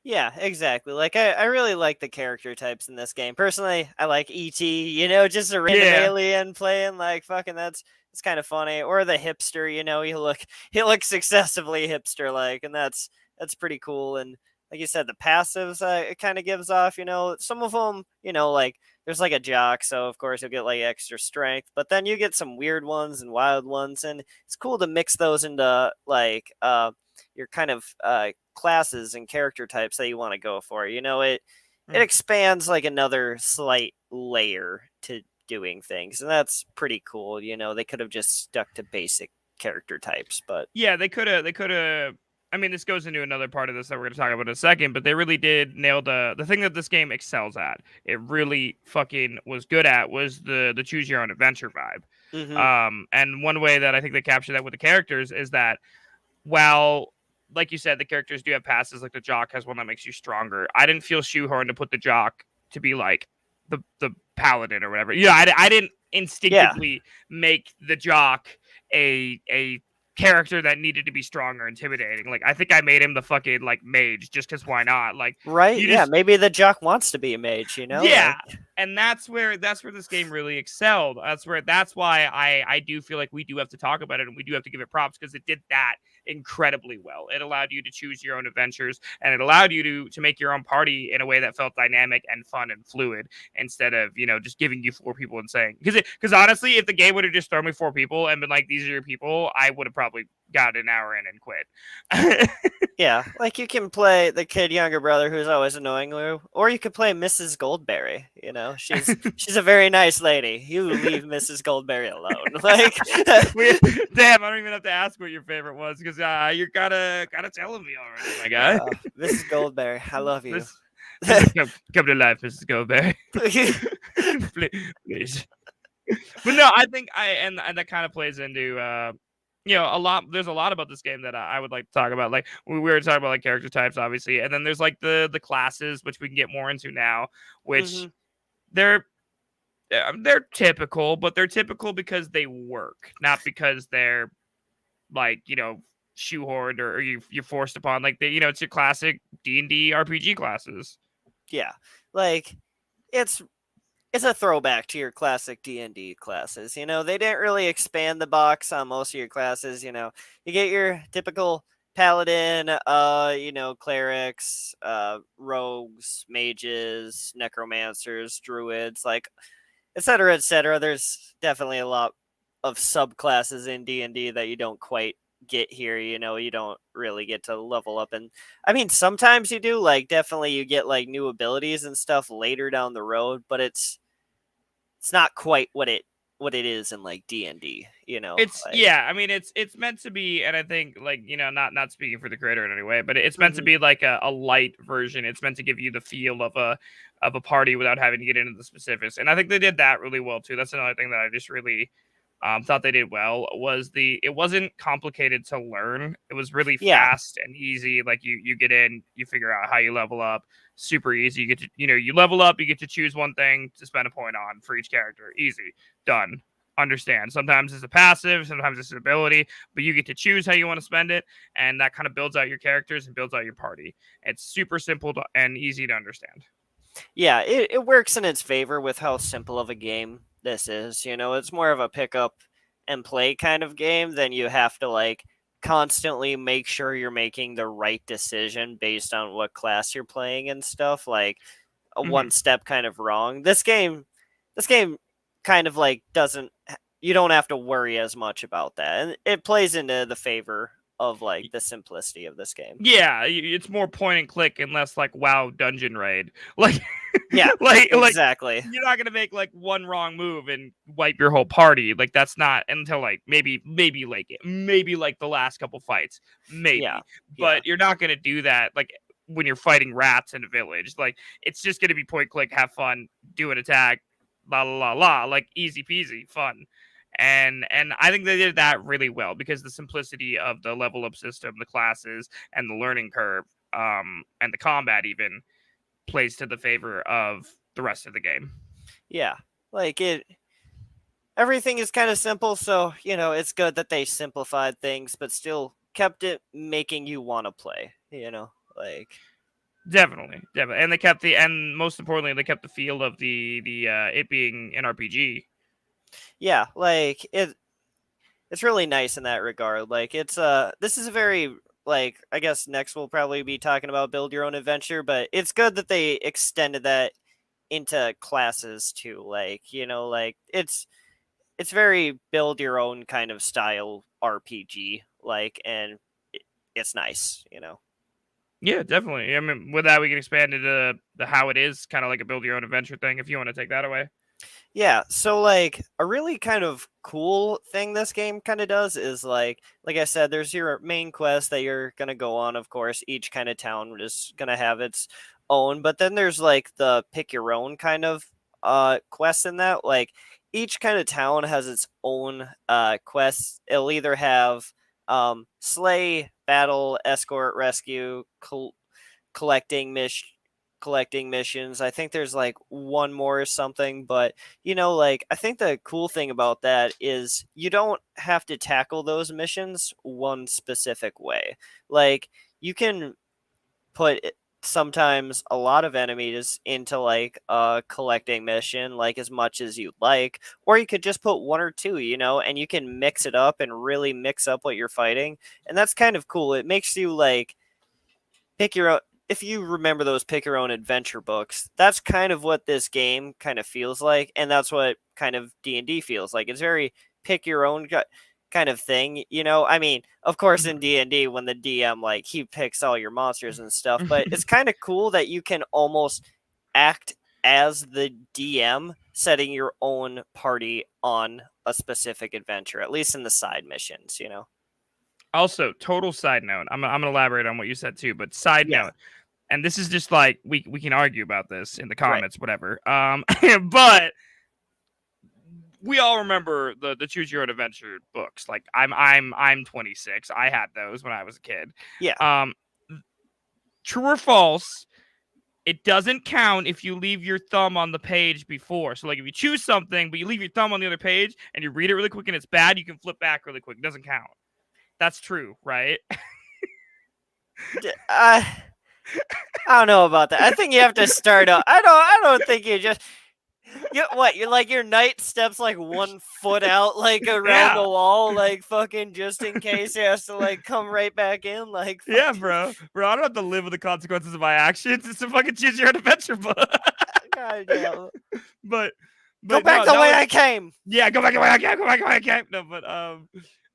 Yeah, exactly. Like I really like the character types in this game. Personally, I like E.T., you know, just a random alien playing like fucking it's kind of funny. Or the hipster, you know, he looks excessively hipster like, and that's pretty cool. And like you said, the passives it kind of gives off, you know, some of them, you know, like there's like a jock, so of course you'll get like extra strength, but then you get some weird ones and wild ones, and it's cool to mix those into like your kind of classes and character types that you want to go for. You know, it expands like another slight layer to doing things, and that's pretty cool. You know, they could have just stuck to basic character types, but yeah, they could have. I mean, this goes into another part of this that we're going to talk about in a second, but they really did nail the thing that this game excels at. It really fucking was good at was the choose your own adventure vibe. Mm-hmm. And one way that I think they capture that with the characters is that while, like you said, the characters do have passes, like the jock has one that makes you stronger. I didn't feel shoehorned to put the jock to be like the paladin or whatever. Yeah, I didn't instinctively make the jock a character that needed to be strong or intimidating. Like I think I made him the fucking like mage just because why not? Like right, yeah, maybe the jock wants to be a mage, you know? Yeah. And that's where this game really excelled. That's why I do feel like we do have to talk about it and we do have to give it props because it did that incredibly well. It allowed you to choose your own adventures and it allowed you to make your own party in a way that felt dynamic and fun and fluid instead of, you know, just giving you 4 people and saying because honestly, if the game would have just thrown me 4 people and been like, these are your people, I would have probably got an hour in and quit. Yeah, like you can play the kid younger brother who's always annoying you, or you could play Mrs. Goldberry. You know, she's a very nice lady. You leave Mrs. Goldberry alone. Like, damn, I don't even have to ask what your favorite was because you're gotta telling me already, my guy. Mrs. Goldberry, I love you. Come to life, Mrs. Goldberry. Please. But no, I think and that kind of plays into you know, there's a lot about this game that I would like to talk about. Like we were talking about like character types, obviously, and then there's like the classes, which we can get more into now, which they're typical, but they're typical because they work, not because they're like, you know, shoehorned or you're forced upon. Like you know, it's your classic D&D RPG classes. Yeah, like it's a throwback to your classic D&D classes. You know, they didn't really expand the box on most of your classes. You know, you get your typical paladin, you know, clerics, rogues, mages, necromancers, druids, like et cetera, et cetera. There's definitely a lot of subclasses in D&D that you don't quite get here. You know, you don't really get to level up, and I mean sometimes you do, like definitely you get like new abilities and stuff later down the road, but it's not quite what it is in like D&D, you know. It's like, I mean it's meant to be, and I think like, you know, not speaking for the creator in any way, but it's meant to be like a light version. It's meant to give you the feel of a party without having to get into the specifics, and I think they did that really well too. That's another thing that I just really thought they did well was it wasn't complicated to learn. It was really fast and easy. Like you get in, you figure out how you level up. Super easy. You get to, you know, you level up, you get to choose one thing to spend a point on for each character. Easy. Done. Understand. Sometimes it's a passive, sometimes it's an ability, but you get to choose how you want to spend it, and that kind of builds out your characters and builds out your party. It's super simple and easy to understand. Yeah, it works in its favor with how simple of a game this is. It's more of a pick up and play kind of game than you have to like constantly make sure you're making the right decision based on what class you're playing and stuff. Like a one step kind of wrong. This game kind of like doesn't. You don't have to worry as much about that, and it plays into the favor of like the simplicity of this game. Yeah, it's more point and click and less like WoW dungeon raid. Like, yeah, exactly. You're not gonna make like one wrong move and wipe your whole party. Like that's not until like maybe like the last couple fights, maybe. Yeah, but you're not gonna do that like when you're fighting rats in a village. Like it's just gonna be point click, have fun, do an attack, la la la la, like easy peasy, fun. And I think they did that really well because the simplicity of the level up system, the classes, and the learning curve, and the combat even plays to the favor of the rest of the game. Yeah, like everything is kind of simple, so it's good that they simplified things, but still kept it making you want to play. Like definitely, and they kept and most importantly, they kept the feel of the it being an RPG. Yeah, like it's really nice in that regard. Like this is a very like I guess next we'll probably be talking about build your own adventure, but it's good that they extended that into classes too. Like, like it's very build your own kind of style RPG, like, and it's nice, Yeah, definitely. I mean, with that, we can expand into the how it is kind of like a build your own adventure thing if you want to take that away. Yeah, so like a really kind of cool thing this game kind of does is like I said, there's your main quest that you're gonna go on. Of course, each kind of town is gonna have its own, but then there's like the pick your own kind of quest in that. Like each kind of town has its own quests. It'll either have slay, battle, escort, rescue, collecting missions. I think there's like one more or something, but like I think the cool thing about that is you don't have to tackle those missions one specific way. Like you can put sometimes a lot of enemies into like a collecting mission, like as much as you'd like, or you could just put one or two, and you can mix it up and really mix up what you're fighting, and that's kind of cool. It makes you like pick your own. If you remember those pick your own adventure books, that's kind of what this game kind of feels like, and that's what kind of D&D feels like. It's very pick your own kind of thing, I mean, of course in D&D when the DM like he picks all your monsters and stuff, but it's kind of cool that you can almost act as the DM setting your own party on a specific adventure, at least in the side missions. Also, total side note, I'm gonna elaborate on what you said too, but side note, and this is just like we can argue about this in the comments, whatever. But we all remember the Choose Your Own Adventure books. Like I'm 26. I had those when I was a kid. Yeah. True or false? It doesn't count if you leave your thumb on the page before. So like if you choose something, but you leave your thumb on the other page and you read it really quick and it's bad, you can flip back really quick. It doesn't count. That's true, right? I don't know about that. I think you have to start up. I don't think you just. You're like your knight steps like 1 foot out like around the wall, like fucking just in case he has to like come right back in, like yeah, bro. I don't have to live with the consequences of my actions. It's a fucking Choose Your Own Adventure book. God damn. But go back the way I came. Yeah, go back the way I came. Go back the way I came. No, but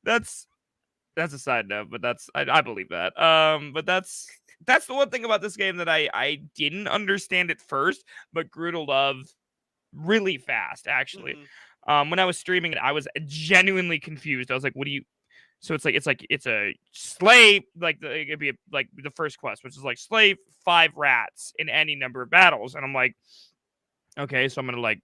that's a side note. But I believe that. But that's the one thing about this game that I didn't understand at first, but grew to love really fast, actually. When I was streaming it, I was genuinely confused. I was like, what do you so it's a slay, like it'd be like the first quest, which is like slay 5 rats in any number of battles, and I'm like, okay, so I'm gonna like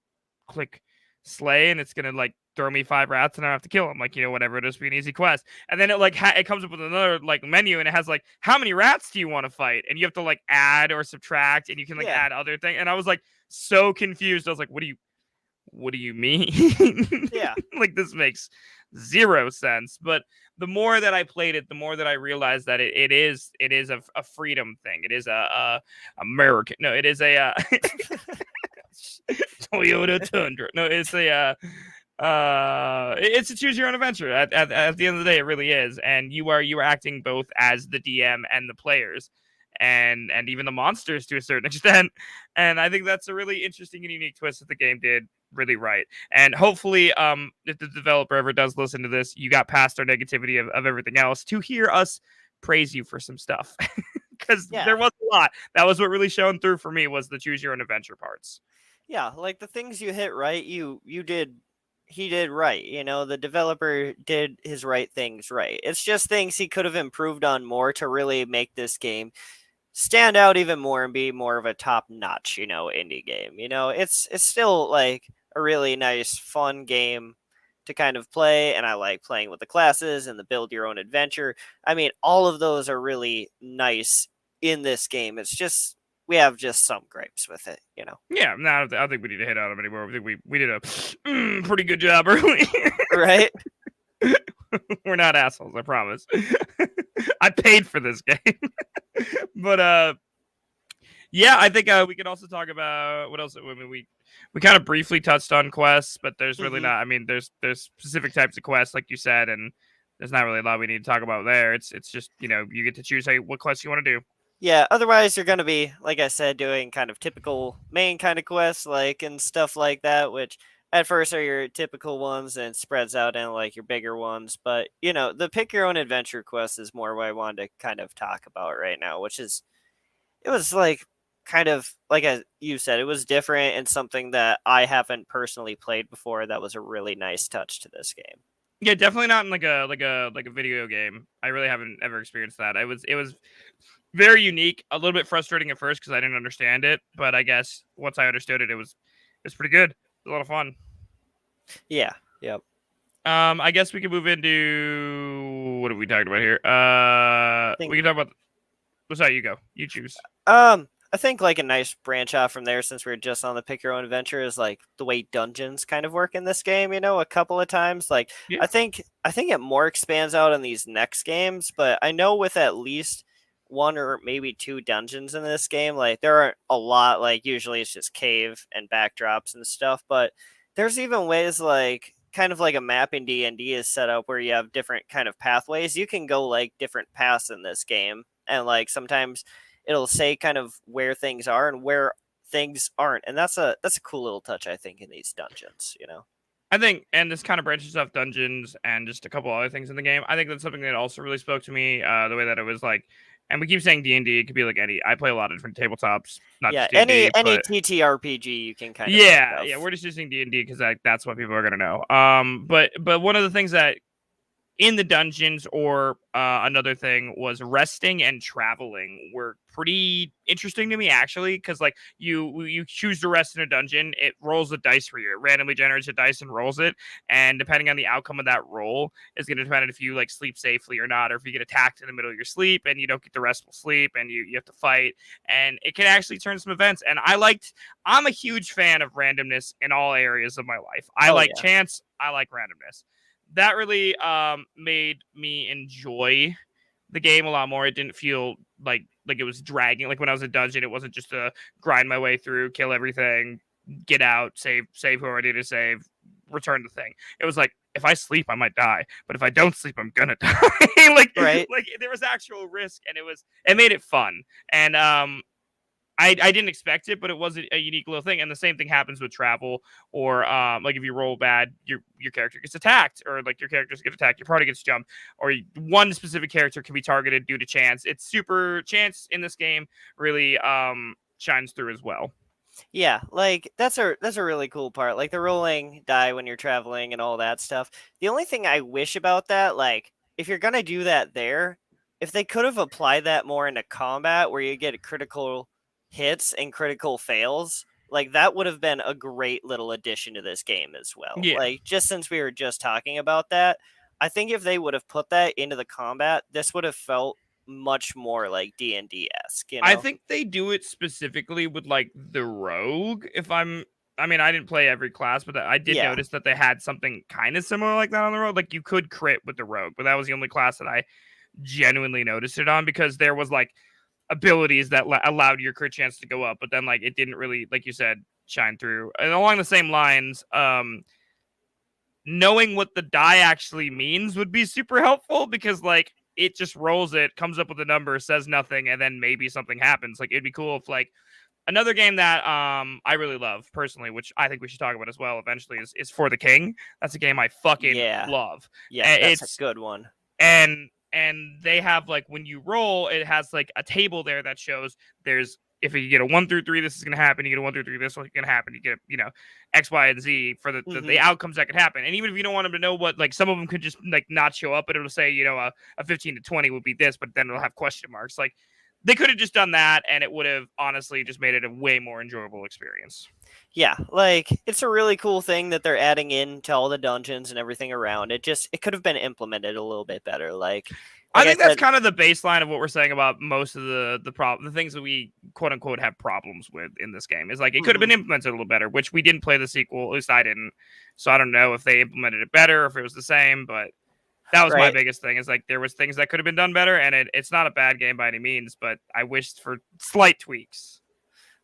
click slay and it's gonna like throw me 5 rats and I don't have to kill them, like, whatever, it'll just be an easy quest. And then it like it comes up with another like menu and it has like, how many rats do you want to fight, and you have to like add or subtract, and you can like add other things, and I was like so confused. I was like, what do you mean? Yeah. Like this makes 0 sense. But the more that I played it, the more that I realized that it is a freedom thing. It is a American. No, it is a Toyota Tundra. No, it's it's a choose your own adventure. At the end of the day, it really is, and you are acting both as the DM and the players, and even the monsters to a certain extent. And I think that's a really interesting and unique twist that the game did really right. And hopefully, if the developer ever does listen to this, you got past our negativity of everything else to hear us praise you for some stuff. Because there was a lot. That was what really shone through for me, was the choose your own adventure parts. Yeah, like the things you hit right, he did right. You know, the developer did his right things right. It's just things he could have improved on more to really make this game stand out even more and be more of a top-notch, indie game. It's still like a really nice, fun game to kind of play, and I like playing with the classes and the build your own adventure. I mean, all of those are really nice in this game. It's just we have just some gripes with it. Yeah, no, I don't think we need to hit on them anymore. I think we did a pretty good job early. Right? We're not assholes, I promise. I paid for this game. But yeah, I think we could also talk about what else. I mean, we kind of briefly touched on quests, but there's really not. I mean, there's specific types of quests, like you said, and there's not really a lot we need to talk about there. It's just you get to choose what quests you want to do. Yeah, otherwise you're going to be, like I said, doing kind of typical main kind of quests, and stuff like that, which at first are your typical ones and spreads out in like your bigger ones. But, the pick your own adventure quest is more what I wanted to kind of talk about right now, which is, it was like kind of, like you said, it was different and something that I haven't personally played before. That was a really nice touch to this game. Yeah, definitely not in like a video game. I really haven't ever experienced that. It was very unique, a little bit frustrating at first because I didn't understand it, but I guess once I understood it, it was pretty good. It was a lot of fun. Yeah. Yep. I guess we can move into what have we talked about here? We can talk about. What's that? You go. You choose. I think like a nice branch off from there, since we were just on the pick your own adventure, is like the way dungeons kind of work in this game. A couple of times. Like yeah. I think it more expands out in these next games, but I know with at least one or maybe two dungeons in this game, like there aren't a lot. Like usually it's just cave and backdrops and stuff, but there's even ways like kind of like a map in D&D is set up where you have different kind of pathways. You can go like different paths in this game, and like sometimes it'll say kind of where things are and where things aren't, and that's a cool little touch, I think, in these dungeons. I think, and this kind of branches off dungeons and just a couple other things in the game. I think that's something that also really spoke to me. The way that it was like, and we keep saying D&D, it could be like any. I play a lot of different tabletops, not just D&D, any TTRPG you can kind of yeah. We're just using D&D because that's what people are gonna know. But one of the things that in the dungeons or another thing was resting and traveling were pretty interesting to me, actually, because like you choose to rest in a dungeon, it rolls a dice for you. It randomly generates a dice and rolls it, and depending on the outcome of that roll is going to depend on if you like sleep safely or not, or if you get attacked in the middle of your sleep and you don't get the restful sleep and you have to fight, and it can actually turn some events. And I'm a huge fan of randomness in all areas of my life. I like chance, I like randomness. That really made me enjoy the game a lot more. It didn't feel like it was dragging. Like when I was in a dungeon, it wasn't just to grind my way through, kill everything, get out, save who I need to save, return the thing. It was like, if I sleep, I might die, but if I don't sleep, I'm gonna die. Like there was actual risk, and it made it fun. And I didn't expect it, but it was a unique little thing. And the same thing happens with travel, or like if you roll bad, your character gets attacked, or like your characters get attacked, your party gets jumped, or one specific character can be targeted due to chance. It's super chance in this game really shines through as well. Yeah, like that's a really cool part. Like the rolling die when you're traveling and all that stuff. The only thing I wish about that, like if you're gonna do that there, if they could have applied that more into combat where you get critical hits and critical fails, like that would have been a great little addition to this game as well. Yeah. Like just since we were just talking about that, I think if they would have put that into the combat, this would have felt much more like D&D-esque. I think they do it specifically with like the rogue. I didn't play every class, but I did notice that they had something kind of similar like that on the rogue. Like you could crit with the rogue, but that was the only class that I genuinely noticed it on, because there was like abilities that allowed your crit chance to go up, but then like it didn't really, like you said, shine through. And along the same lines, knowing what the die actually means would be super helpful, because like it just rolls it, comes up with a number, says nothing, and then maybe something happens. Like it'd be cool if like another game that I really love personally, which I think we should talk about as well eventually, is For the King. That's a game I fucking love. Yeah, that's a good one. And they have like when you roll, it has like a table there that shows there's if you get a 1 through 3, this is gonna happen. You get a 1 through 3, this is gonna happen. You get X, Y, and Z for the outcomes that could happen. And even if you don't want them to know what, like some of them could just like not show up, but it'll say a 15 to 20 would be this, but then it'll have question marks. Like they could have just done that, and it would have honestly just made it a way more enjoyable experience. Yeah, like it's a really cool thing that they're adding in to all the dungeons and everything around. It could have been implemented a little bit better. Like I think that's kind of the baseline of what we're saying about most of the things that we quote unquote have problems with in this game. Is like it could have been implemented a little better, which we didn't play the sequel. At least I didn't, so I don't know if they implemented it better or if it was the same. But that was my biggest thing. Is like there was things that could have been done better, and it's not a bad game by any means, but I wished for slight tweaks.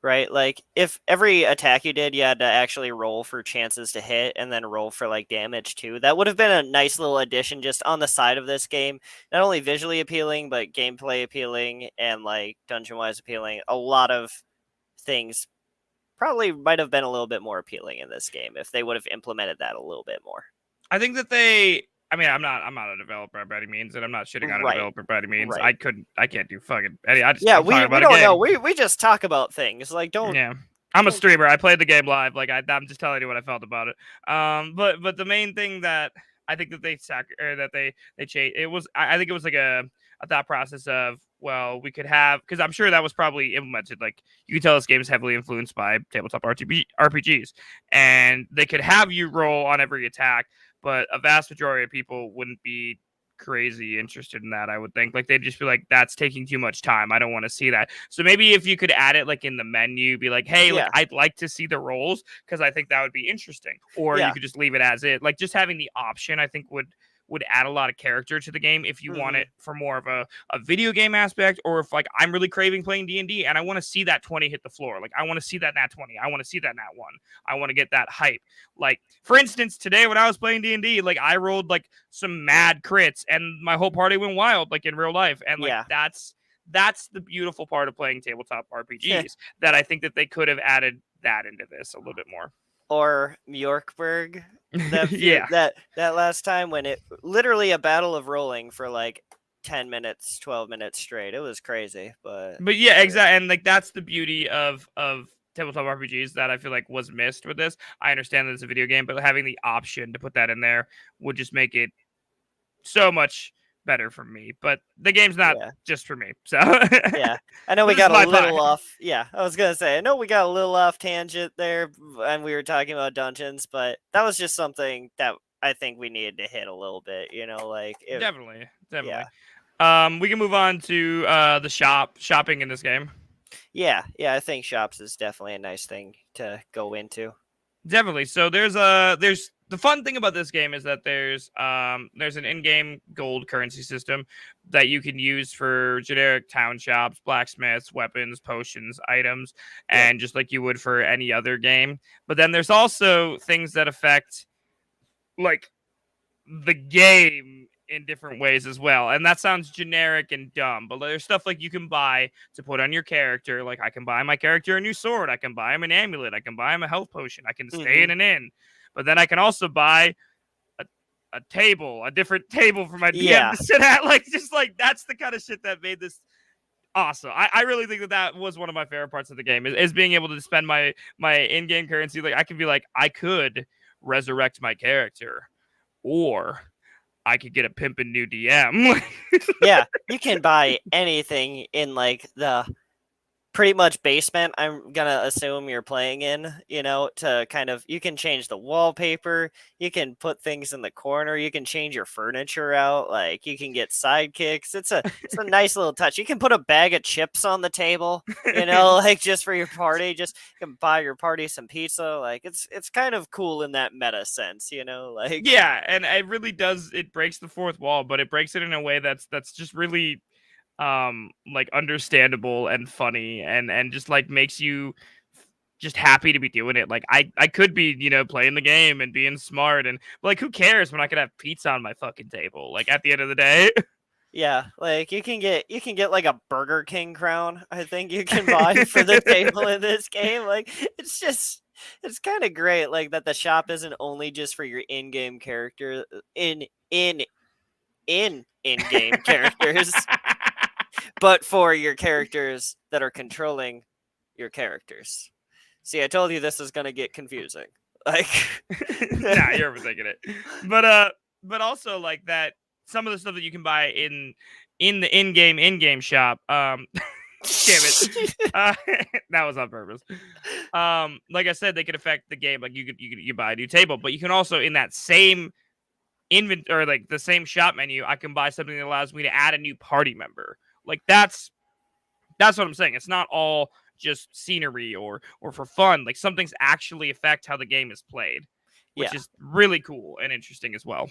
Right, like if every attack you did, you had to actually roll for chances to hit and then roll for like damage too. That would have been a nice little addition just on the side of this game. Not only visually appealing, but gameplay appealing and like dungeon-wise appealing. A lot of things probably might have been a little bit more appealing in this game if they would have implemented that a little bit more. I think that I'm not a developer by any means, and I'm not shitting on a developer by any means. I can't do fucking. We don't know. We just talk about things. Like don't. Yeah, I'm a streamer. I played the game live. Like I'm just telling you what I felt about it. But the main thing that I think that they changed. I think it was like a thought process of, well, we could have, because I'm sure that was probably implemented. Like you can tell this game is heavily influenced by tabletop RPGs, and they could have you roll on every attack. But a vast majority of people wouldn't be crazy interested in that, I would think. Like they'd just be like, that's taking too much time. I don't want to see that. So maybe if you could add it like in the menu, be like, hey, like I'd like to see the rolls because I think that would be interesting. Or you could just leave it as it. Like just having the option, I think would add a lot of character to the game if you want it for more of a video game aspect, or if like I'm really craving playing D&D and I want to see that 20 hit the floor. Like I want to see that nat 20. I want to see that nat 1. I want to get that hype. Like for instance, today when I was playing D&D, like I rolled like some mad crits and my whole party went wild like in real life. And like that's the beautiful part of playing tabletop RPGs that I think that they could have added that into this a little bit more. Or Mjorkberg, that last time when it literally a battle of rolling for like 10 minutes, 12 minutes straight. It was crazy, but yeah, exactly. And like that's the beauty of tabletop RPGs that I feel like was missed with this. I understand that it's a video game, but having the option to put that in there would just make it so much better for me. But the game's not just for me. So yeah, I know we got a little off. Yeah, I was gonna say I know we got a little off tangent there, and we were talking about dungeons, but that was just something that I think we needed to hit a little bit. Like definitely. We can move on to the shopping in this game. Yeah, I think shops is definitely a nice thing to go into. Definitely. So there's the fun thing about this game is that there's an in-game gold currency system that you can use for generic town shops, blacksmiths, weapons, potions, items, and just like you would for any other game. But then there's also things that affect like the game in different ways as well. And that sounds generic and dumb, but there's stuff like you can buy to put on your character. Like I can buy my character a new sword. I can buy him an amulet. I can buy him a health potion. I can stay in an inn. But then I can also buy a different table for my DM to sit at. Like, just like, that's the kind of shit that made this awesome. I really think that was one of my favorite parts of the game is being able to spend my in-game currency. Like I can be like, I could resurrect my character, or I could get a pimpin' new DM. Yeah, you can buy anything in like the pretty much basement, I'm gonna assume you're playing in, to kind of, you can change the wallpaper, you can put things in the corner, you can change your furniture out, like you can get sidekicks. It's a nice little touch. You can put a bag of chips on the table, like just for your party. Just you can buy your party some pizza. Like it's kind of cool in that meta sense, like yeah, and it really does. It breaks the fourth wall, but it breaks it in a way that's just really like understandable and funny and just like makes you just happy to be doing it. Like I could be, playing the game and being smart and like who cares when I could have pizza on my fucking table? Like at the end of the day. Yeah, like you can get like a Burger King crown. I think you can buy for the table in this game. Like it's kind of great. Like that the shop isn't only just for your in-game character in-game characters, but for your characters that are controlling your characters. See, I told you this is gonna get confusing. Like, nah, you're overthinking it. But also like that. Some of the stuff that you can buy in the in-game shop. Damn it, that was on purpose. Like I said, they could affect the game. Like you buy a new table, but you can also in that same inventory, like the same shop menu, I can buy something that allows me to add a new party member. Like that's what I'm saying. It's not all just scenery or for fun. Like some things actually affect how the game is played, which is really cool and interesting as well.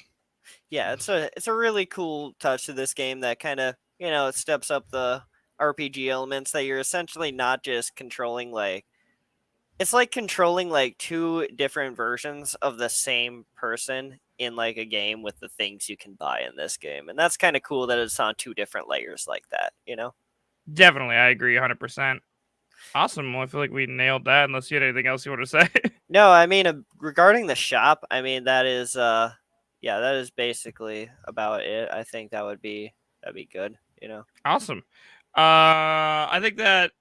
Yeah, it's a really cool touch to this game that kind of, it steps up the RPG elements that you're essentially not just controlling it's like controlling like two different versions of the same person in like a game with the things you can buy in this game. And that's kind of cool that it's on two different layers like that, Definitely, I agree 100%. Awesome. Well, I feel like we nailed that unless you had anything else you want to say. No, I mean, regarding the shop, I mean, that is that is basically about it. I think that'd be good, Awesome. I think that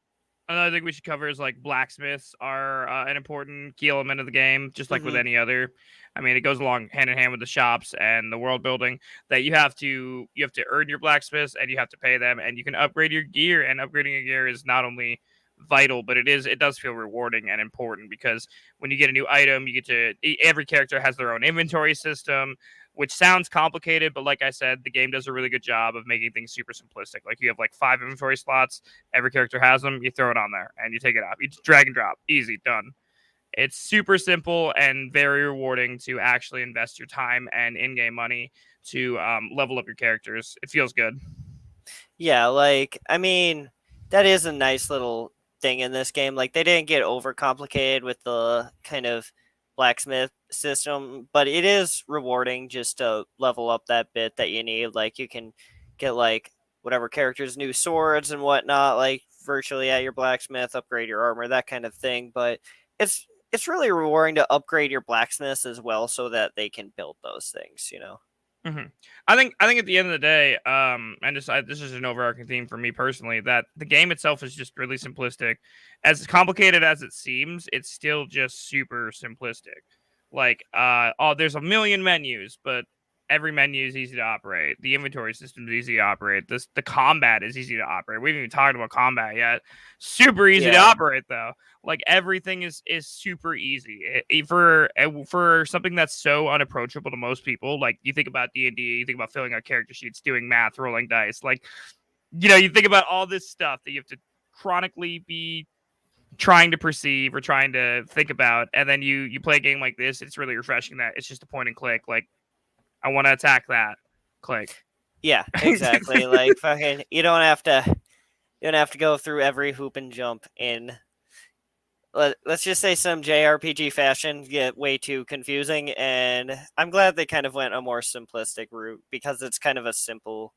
another thing we should cover is like blacksmiths are an important key element of the game, just like with any other. I mean, it goes along hand in hand with the shops and the world building that you have to earn your blacksmiths and you have to pay them and you can upgrade your gear, and upgrading your gear is not only vital, but it does feel rewarding and important because when you get a new item, you get to every character has their own inventory system, which sounds complicated, but like I said, the game does a really good job of making things super simplistic. Like you have like 5 inventory slots, every character has them, you throw it on there and you take it out. You just drag and drop, easy, done. It's super simple and very rewarding to actually invest your time and in-game money to level up your characters. It feels good. Yeah, like I mean, that is a nice little thing in this game. Like they didn't get overcomplicated with the kind of blacksmith system, but it is rewarding just to level up that bit that you need. Like you can get like whatever character's new swords and whatnot, like virtually at your blacksmith, upgrade your armor, that kind of thing. But it's really rewarding to upgrade your blacksmiths as well so that they can build those things, Mm-hmm. I think at the end of the day, and this is an overarching theme for me personally, that the game itself is just really simplistic. As complicated as it seems, it's still just super simplistic. Like, there's a million menus, but every menu is easy to operate. The inventory system is easy to operate. The combat is easy to operate. We haven't even talked about combat yet. Super easy to operate though. Like everything is super easy for something that's so unapproachable to most people. Like you think about D&D, you think about filling out character sheets, doing math, rolling dice. Like, you think about all this stuff that you have to chronically be trying to perceive or trying to think about, and then you play a game like this. It's really refreshing that it's just a point and click. Like, I want to attack that. Click. Yeah, exactly. Like fucking, you don't have to go through every hoop and jump in. Let's just say some JRPG fashion get way too confusing, and I'm glad they kind of went a more simplistic route because it's kind of a simple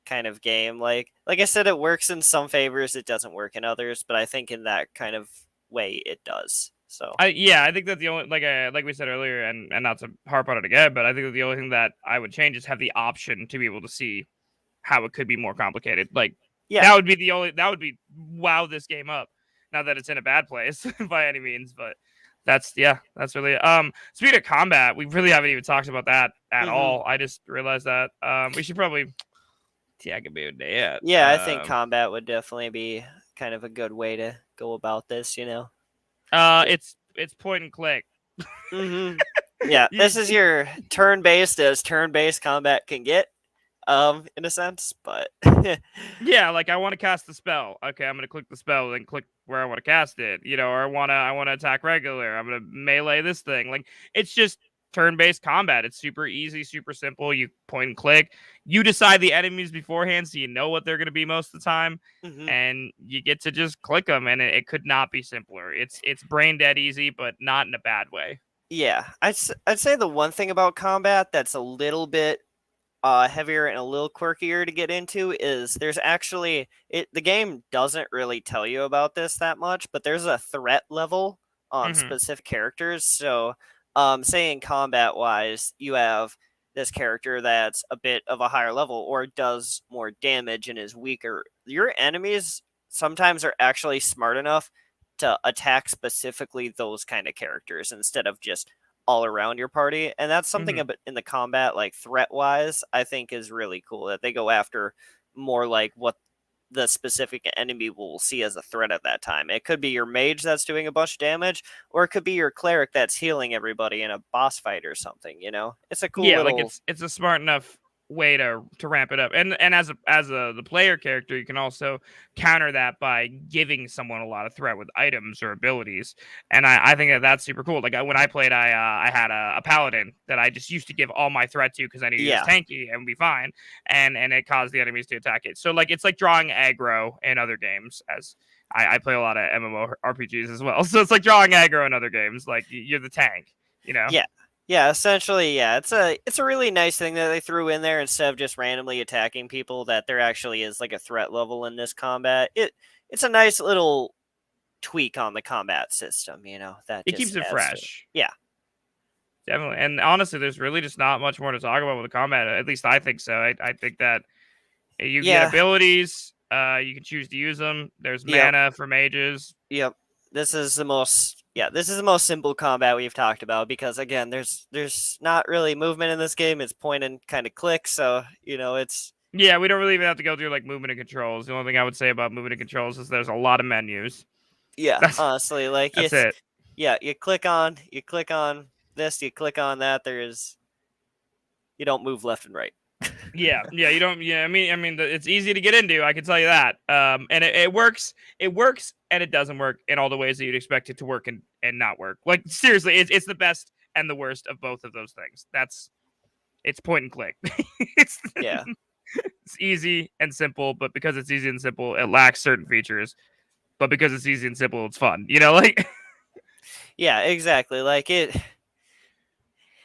kind of game. Like I said, it works in some favors, it doesn't work in others, but I think in that kind of way it does. So I think that the only like we said earlier, and not to harp on it again, but I think that the only thing that I would change is have the option to be able to see how it could be more complicated. Like that would be wow this game up. Not that it's in a bad place by any means, but that's really it. Speaking of combat, we really haven't even talked about that at all. I just realized that we should probably tag a bit there. Yeah, I think combat would definitely be kind of a good way to go about this, It's point and click. Yeah, this is your turn-based as turn-based combat can get, in a sense, but yeah, like I want to cast the spell. Okay, I'm gonna click the spell, then click where I want to cast it. Or I wanna attack regular. I'm gonna melee this thing. Like it's just turn-based combat. It's super easy, super simple. You point and click. You decide the enemies beforehand, so you know what they're going to be most of the time, and you get to just click them. And it could not be simpler. It's brain dead easy, but not in a bad way. Yeah, I'd say the one thing about combat that's a little bit heavier and a little quirkier to get into is there's actually the game doesn't really tell you about this that much, but there's a threat level on specific characters. So say in combat wise, you have this character that's a bit of a higher level or does more damage and is weaker. Your enemies sometimes are actually smart enough to attack specifically those kind of characters instead of just all around your party. And that's something in the combat, like threat wise, I think is really cool that they go after more like what the specific enemy will see as a threat at that time. It could be your mage that's doing a bunch of damage, or it could be your cleric that's healing everybody in a boss fight or something, you know? It's a cool little... like it's a smart enough way to ramp it up. And as the player character, you can also counter that by giving someone a lot of threat with items or abilities. And I think that's super cool. Like when I played, I had a paladin that I just used to give all my threat to because I knew he was tanky and would be fine. And it caused the enemies to attack it. So like it's like drawing aggro in other games, as I play a lot of MMORPGs as well. So it's like drawing aggro in other games. Like you're the tank, you know? Yeah, essentially, yeah. It's a really nice thing that they threw in there instead of just randomly attacking people, that there actually is like a threat level in this combat. It's a nice little tweak on the combat system, you know, that it keeps it fresh. Yeah. Definitely. And honestly, there's really just not much more to talk about with the combat. At least I think so. I think that you get abilities, you can choose to use them. There's mana for mages. Yep. This is the most simple combat we've talked about because again, there's not really movement in this game. It's point and kind of click, so you know it's we don't really even have to go through like movement and controls. The only thing I would say about movement and controls is there's a lot of menus. Honestly, like that's it. Yeah, you click on this, you click on that. You don't move left and right. You don't. I mean, it's easy to get into. I can tell you that. And it works. It works, and it doesn't work in all the ways that you'd expect it to work and not work. Like seriously, it's the best and the worst of both of those things. It's point and click. It's easy and simple, but because it's easy and simple, it lacks certain features. But because it's easy and simple, it's fun. You know, like. Yeah, exactly. Like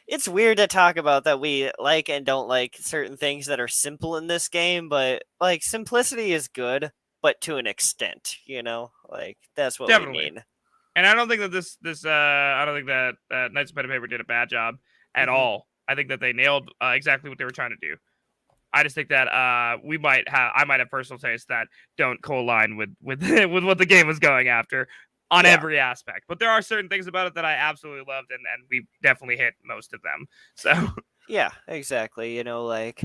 it's weird to talk about that we like and don't like certain things that are simple in this game, but like simplicity is good, but to an extent, you know, like that's what we mean. And I don't think that I don't think that Knights of Pen and Paper did a bad job at all. I think that they nailed exactly what they were trying to do. I just think that I might have personal tastes that don't co-align with with what the game was going after on every aspect. But there are certain things about it that I absolutely loved, and we definitely hit most of them. So yeah, exactly. You know, like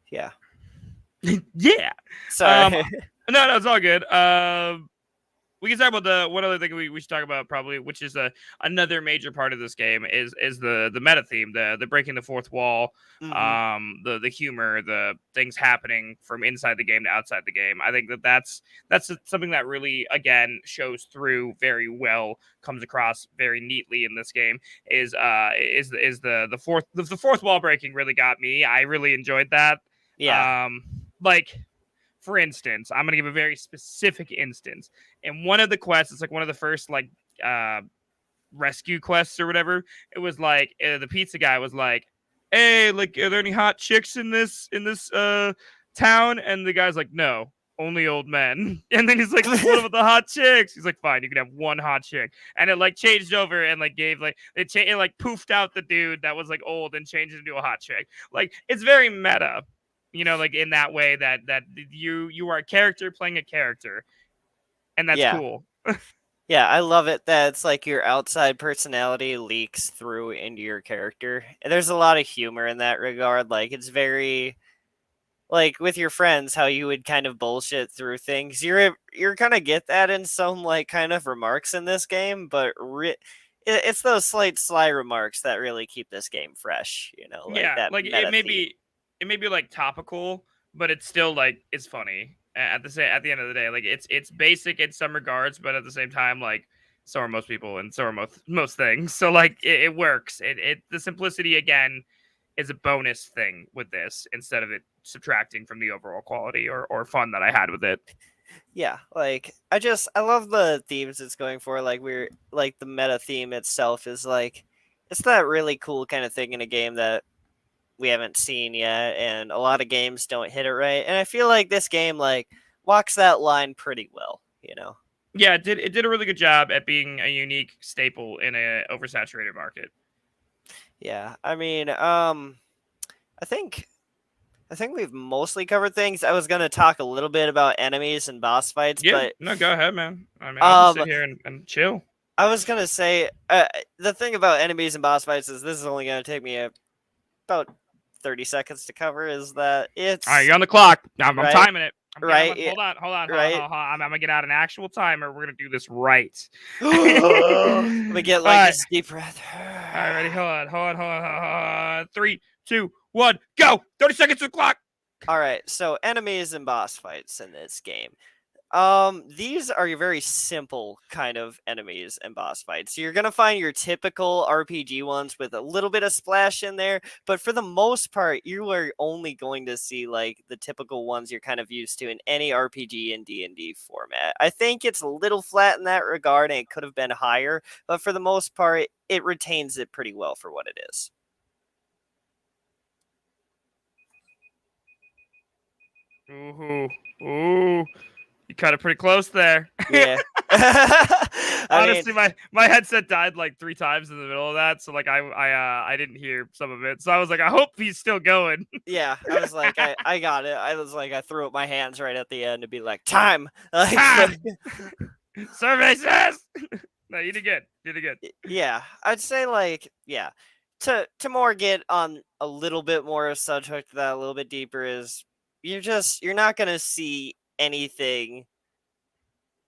yeah. Sorry. No, it's all good. We can talk about the one other thing we should talk about probably, which is another major part of this game is the meta theme, the breaking the fourth wall, the humor, the things happening from inside the game to outside the game. I think that's something that really again shows through very well, comes across very neatly in this game. Is the fourth wall breaking really got me. I really enjoyed that. Yeah. Like. For instance, I'm going to give a very specific instance. In one of the quests, it's like one of the first like rescue quests or whatever. It was like the pizza guy was like, "Hey, like, are there any hot chicks in this town?" And the guy's like, "No, only old men." And then he's like, "What about the hot chicks?" He's like, "Fine, you can have one hot chick." And it like changed over and like gave like it like poofed out the dude that was like old and changed it into a hot chick. Like it's very meta. You know, like in that way that you are a character playing a character, and that's cool. Yeah, I love it that it's like your outside personality leaks through into your character. And there's a lot of humor in that regard. Like it's very like with your friends, how you would kind of bullshit through things. You're gonna get that in some like kind of remarks in this game, but it's those sly remarks that really keep this game fresh. You know, like that. Like it may be like topical, but it's still like it's funny at the end of the day. Like it's basic in some regards, but at the same time, like So are most people, and so are most things. So like it works. The simplicity again is a bonus thing with this instead of it subtracting from the overall quality or fun that I had with it. Yeah, like I love the themes it's going for. Like the meta theme itself is like it's that really cool kind of thing in a game that we haven't seen yet, and a lot of games don't hit it right. And I feel like this game like walks that line pretty well, you know. Yeah, it did a really good job at being a unique staple in a oversaturated market. Yeah, I mean, I think we've mostly covered things. I was gonna talk a little bit about enemies and boss fights, Yeah, but no, go ahead, man. I mean, I'll just sit here and chill. I was gonna say the thing about enemies and boss fights is this is only gonna take me about 30 seconds to cover. Is that it's all right? You're on the clock. I'm right? timing it. Right. Hold on. Right. I'm gonna get out an actual timer. We're gonna do this right. Let me get like a deep breath. All right, ready? Hold on. 3, 2, 1, go! 30 seconds to the clock. All right. So enemies and boss fights in this game. These are your very simple kind of enemies and boss fights. So you're gonna find your typical RPG ones with a little bit of splash in there, but for the most part, you are only going to see like the typical ones you're kind of used to in any RPG and D&D format. I think it's a little flat in that regard, and it could have been higher, but for the most part, it retains it pretty well for what it is. Ooh. You cut it pretty close there. Yeah. Honestly, my headset died like 3 times in the middle of that, so like I didn't hear some of it. So I was like, I hope he's still going. Yeah, I was like, I got it. I was like, I threw up my hands right at the end to be like, time. Like, time. Survey says. No, you did good. Yeah, I'd say like, yeah. To more get on a little bit more of subject to that a little bit deeper is you're not gonna see anything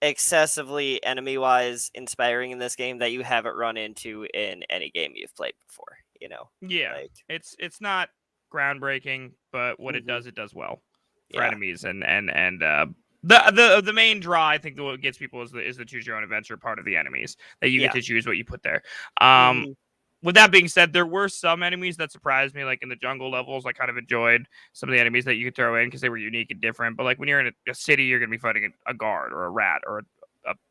excessively enemy-wise inspiring in this game that you haven't run into in any game you've played before, you know? Yeah, like, it's not groundbreaking, but what it does well for enemies, and the main draw I think that what gets people is the choose your own adventure part of the enemies that you get to choose what you put there. With that being said, there were some enemies that surprised me, like in the jungle levels. I kind of enjoyed some of the enemies that you could throw in because they were unique and different. But like when you're in a city, you're going to be fighting a guard or a rat or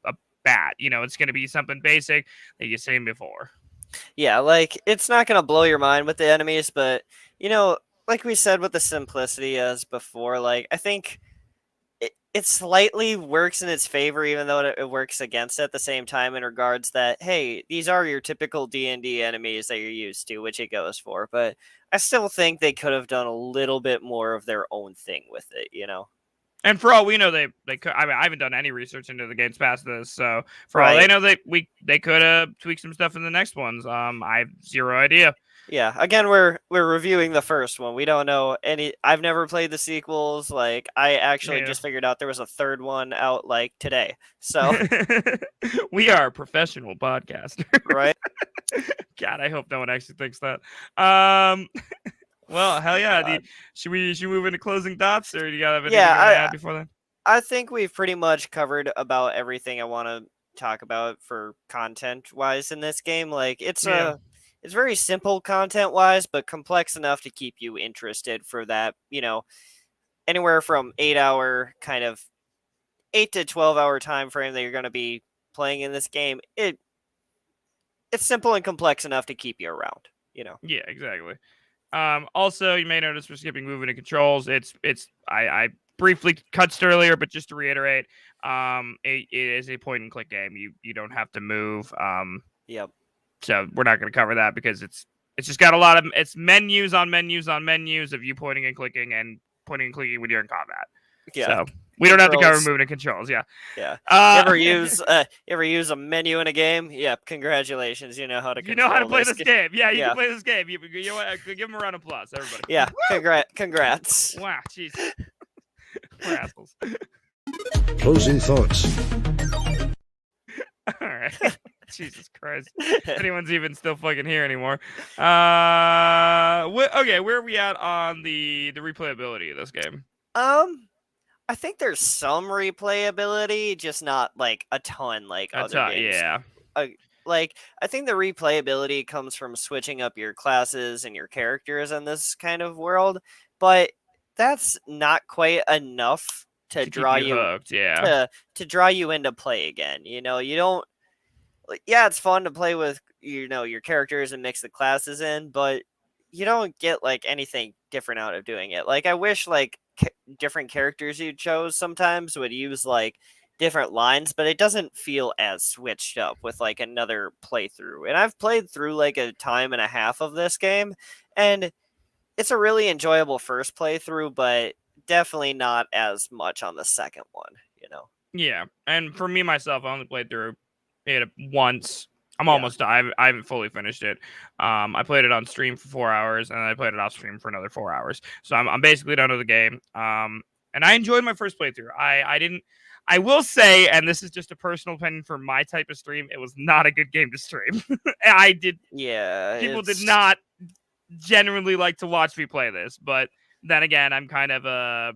a bat. You know, it's going to be something basic that you've seen before. Yeah, like it's not going to blow your mind with the enemies, but you know, like we said with the simplicity as before, like I think it slightly works in its favor, even though it works against it at the same time in regards that, hey, these are your typical D&D enemies that you're used to, which it goes for. But I still think they could have done a little bit more of their own thing with it, you know? And for all we know, they could. I mean, I haven't done any research into the games past this, so for all they know, they could have tweaked some stuff in the next ones. I have zero idea. Yeah, again, we're reviewing the first one. We don't know any. I've never played the sequels. Like, I actually just figured out there was a third one out like today. So we are a professional podcaster, right? God, I hope no one actually thinks that. Well, hell yeah. Should we move into closing thoughts, or do you have anything to add before then? I think we've pretty much covered about everything I want to talk about for content-wise in this game. Like, it's very simple content-wise, but complex enough to keep you interested for that, you know, anywhere from 8 to 12-hour time frame that you're going to be playing in this game. It's simple and complex enough to keep you around, you know. Yeah, exactly. Also, you may notice we're skipping movement and controls. I briefly touched earlier, but just to reiterate, it is a point and click game. You don't have to move. Yep. So we're not going to cover that because it's just got a lot of menus on menus on menus of you pointing and clicking when you're in combat. Yeah. So we don't have to cover movement and controls. Yeah. Yeah. You ever use a menu in a game? Yep. Congratulations. You know how to play this game. Yeah, you can play this game. You give them a round of applause, everybody. Yeah. Congrats. Wow. Jeez. We're assholes. Closing thoughts. All right. Jesus Christ. If anyone's even still fucking here anymore. Okay, where are we at on the replayability of this game? I think there's some replayability, just not like a ton like other games. Yeah. like I think the replayability comes from switching up your classes and your characters in this kind of world, but that's not quite enough to To keep draw you you hooked, yeah. to draw you into play again. You don't yeah, it's fun to play with your characters and mix the classes in, but you don't get like anything different out of doing it. Like I wish like different characters you chose sometimes would use like different lines, but it doesn't feel as switched up with like another playthrough. And I've played through like a time and a half of this game, and it's a really enjoyable first playthrough, but definitely not as much on the second one. Yeah, and for me myself, I only played through it once. I'm Yeah. almost done. I haven't fully finished it. I played it on stream for 4 hours, and I played it off stream for another 4 hours. So I'm basically done with the game. And I enjoyed my first playthrough. I didn't. I will say, and this is just a personal opinion for my type of stream, it was not a good game to stream. I did. Yeah, People did not generally like to watch me play this, but then again, I'm kind of a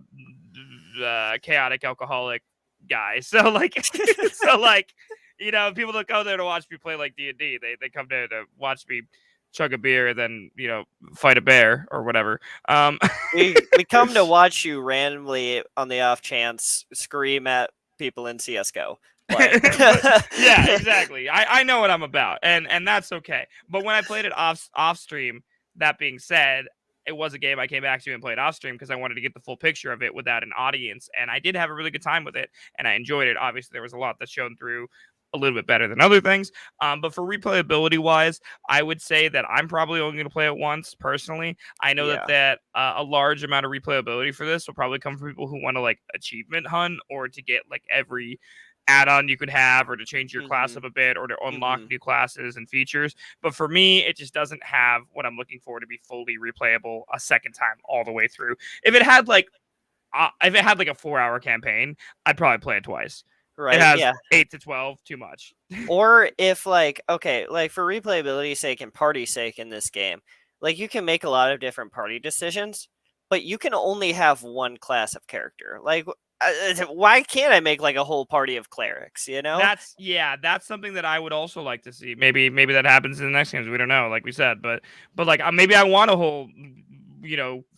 chaotic alcoholic guy. So like, people that go there to watch me play like D&D, they come there to watch me chug a beer, then fight a bear or whatever. we come to watch you randomly on the off chance scream at people in CS:GO. Yeah, exactly. I know what I'm about, and that's okay. But when I played it off stream, that being said, it was a game I came back to and played off stream because I wanted to get the full picture of it without an audience, and I did have a really good time with it, and I enjoyed it. Obviously, there was a lot that shone through a little bit better than other things. But for replayability wise, I would say that I'm probably only going to play it once personally. I know that a large amount of replayability for this will probably come from people who want to like achievement hunt or to get like every add-on you could have or to change your class up a bit or to unlock new classes and features. But for me, it just doesn't have what I'm looking for to be fully replayable a second time all the way through. If it had like a 4-hour campaign, I'd probably play it twice. Right. It has yeah. 8 to 12, too much. Or if like for replayability's sake and party sake in this game, like you can make a lot of different party decisions, but you can only have one class of character. Like why can't I make like a whole party of clerics, That's something that I would also like to see. Maybe that happens in the next games. We don't know, like we said, but like maybe I want a whole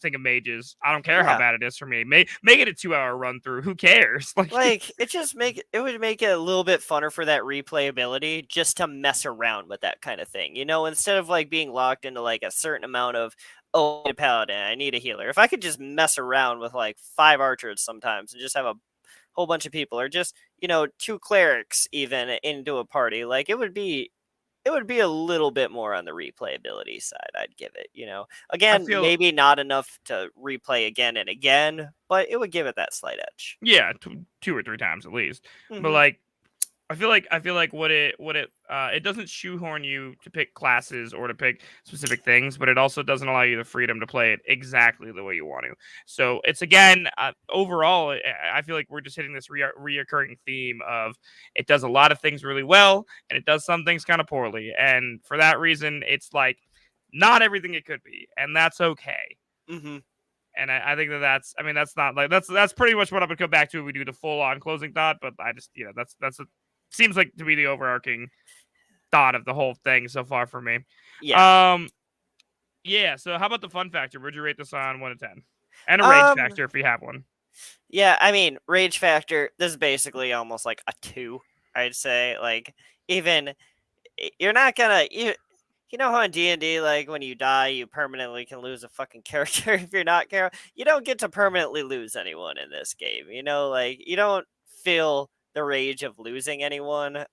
thing of mages. I don't care how bad it is for me. Make it a 2-hour run through. Who cares? Like it would make it a little bit funner for that replayability just to mess around with that kind of thing. Instead of like being locked into like a certain amount of a paladin, I need a healer. If I could just mess around with like 5 archers sometimes and just have a whole bunch of people, or just 2 clerics even into a party, like it would be a little bit more on the replayability side. I'd give it. Again, maybe not enough to replay again and again, but it would give it that slight edge. Yeah, 2 or 3 times at least. But like I feel like it doesn't shoehorn you to pick classes or to pick specific things, but it also doesn't allow you the freedom to play it exactly the way you want to. So it's again, overall, I feel like we're just hitting this reoccurring theme of it does a lot of things really well and it does some things kind of poorly, and for that reason, it's like not everything it could be, and that's okay. And I think that's not like that's pretty much what I'm gonna come back to if we do the full on closing thought. But I just that's seems like to be the overarching thought of the whole thing so far for me. Yeah. Yeah. So how about the fun factor? Where'd you rate this on 1 to 10? And a rage factor if you have one. Yeah, I mean, rage factor. This is basically almost like a 2. I'd say. Like even you're not gonna. You know how in D&D, like, when you die, you permanently can lose a fucking character if you're not careful? You don't get to permanently lose anyone in this game. Like, you don't feel the rage of losing anyone.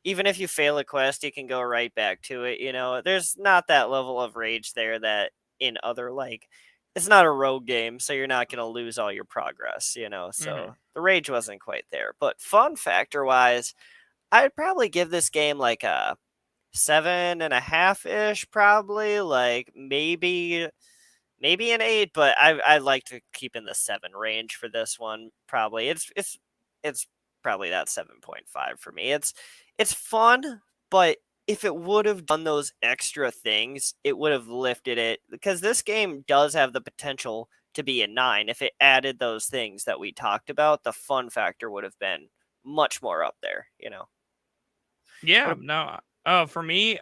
Even if you fail a quest, you can go right back to it, There's not that level of rage there that in other, like, it's not a rogue game, so you're not going to lose all your progress, So the rage wasn't quite there. But fun factor-wise, I'd probably give this game, like, a 7.5-ish, probably, like maybe an 8, but I like to keep in the 7 range for this one. Probably it's probably that 7.5 for me. It's fun, but if it would have done those extra things, it would have lifted it, because this game does have the potential to be a 9. If it added those things that we talked about, the fun factor would have been much more up there. Yeah, no. Oh, for me,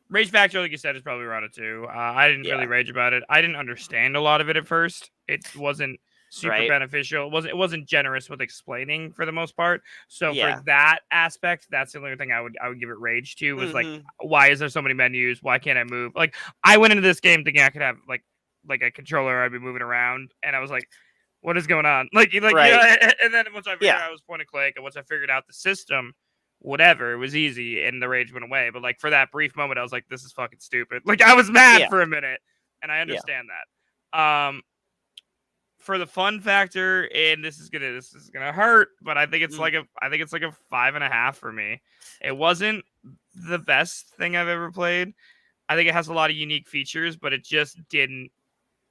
rage factor, like you said, is probably around a 2. I didn't really Yeah. rage about it. I didn't understand a lot of it at first. It wasn't super Right. beneficial. It wasn't generous with explaining for the most part. So for Yeah. that aspect, that's the only thing I would give it rage to was like, Mm-hmm. why is there so many menus? Why can't I move? Like I went into this game thinking I could have like a controller I'd be moving around, and I was like, what is going on? Right. And then once I figured Yeah. out it was point and click, and once I figured out the system, whatever, it was easy, and the rage went away. But like for that brief moment, I was like, this is fucking stupid. Like I was mad Yeah. for a minute, and I Yeah. understand that. For the fun factor, and this is gonna hurt, but I think it's Mm. like a 5.5 for me. It wasn't the best thing I've ever played. I think it has a lot of unique features, but it just didn't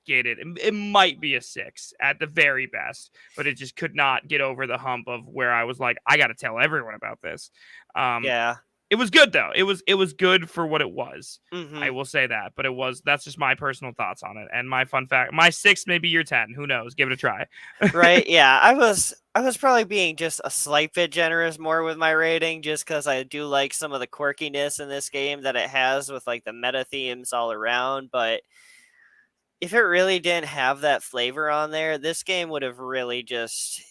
get it. It might be a 6 at the very best, but it just could not get over the hump of where I was like, I got to tell everyone about this. Um, Yeah. it was good though. It was good for what it was. Mm-hmm. I will say that, but that's just my personal thoughts on it and my fun fact. My 6, maybe your 10. Who knows? Give it a try. Right. Yeah. I was probably being just a slight bit generous more with my rating, just because I do like some of the quirkiness in this game that it has with like the meta themes all around. But if it really didn't have that flavor on there, this game would have really just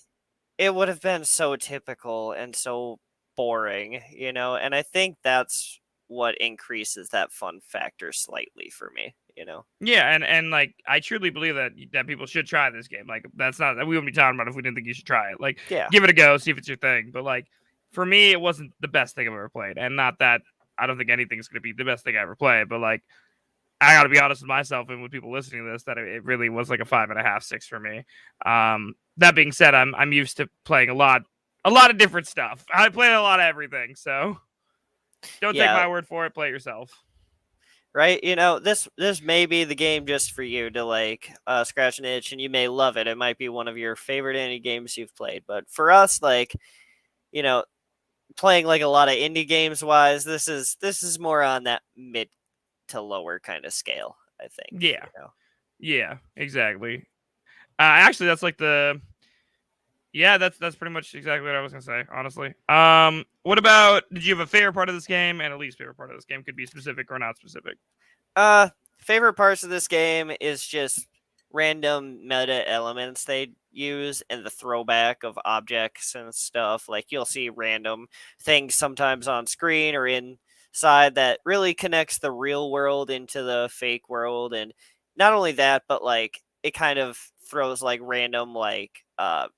it would have been so typical and so boring, and I think that's what increases that fun factor slightly for me, Yeah, and like I truly believe that people should try this game. Like that's not we wouldn't be talking about it if we didn't think you should try it. Like Yeah. give it a go, see if it's your thing. But like for me, it wasn't the best thing I've ever played, and not that I don't think anything's gonna be the best thing I ever played. But like I got to be honest with myself and with people listening to this that it really was like a 5.5, 6 for me. That being said, I'm used to playing a lot of different stuff. I play a lot of everything, so don't take Yeah. my word for it. Play it yourself. Right, this may be the game just for you to like scratch an itch, and you may love it. It might be one of your favorite indie games you've played, but for us, like, you know playing like a lot of indie games wise, this is more on that mid to lower kind of scale, I think. Yeah. Yeah, exactly. Actually, that's like that's pretty much exactly what I was gonna say. Honestly, what about? Did you have a favorite part of this game and a least favorite part of this game? Could be specific or not specific. Favorite parts of this game is just random meta elements they use and the throwback of objects and stuff. Like you'll see random things sometimes on screen or inside that really connects the real world into the fake world. And not only that, but like it kind of throws like random like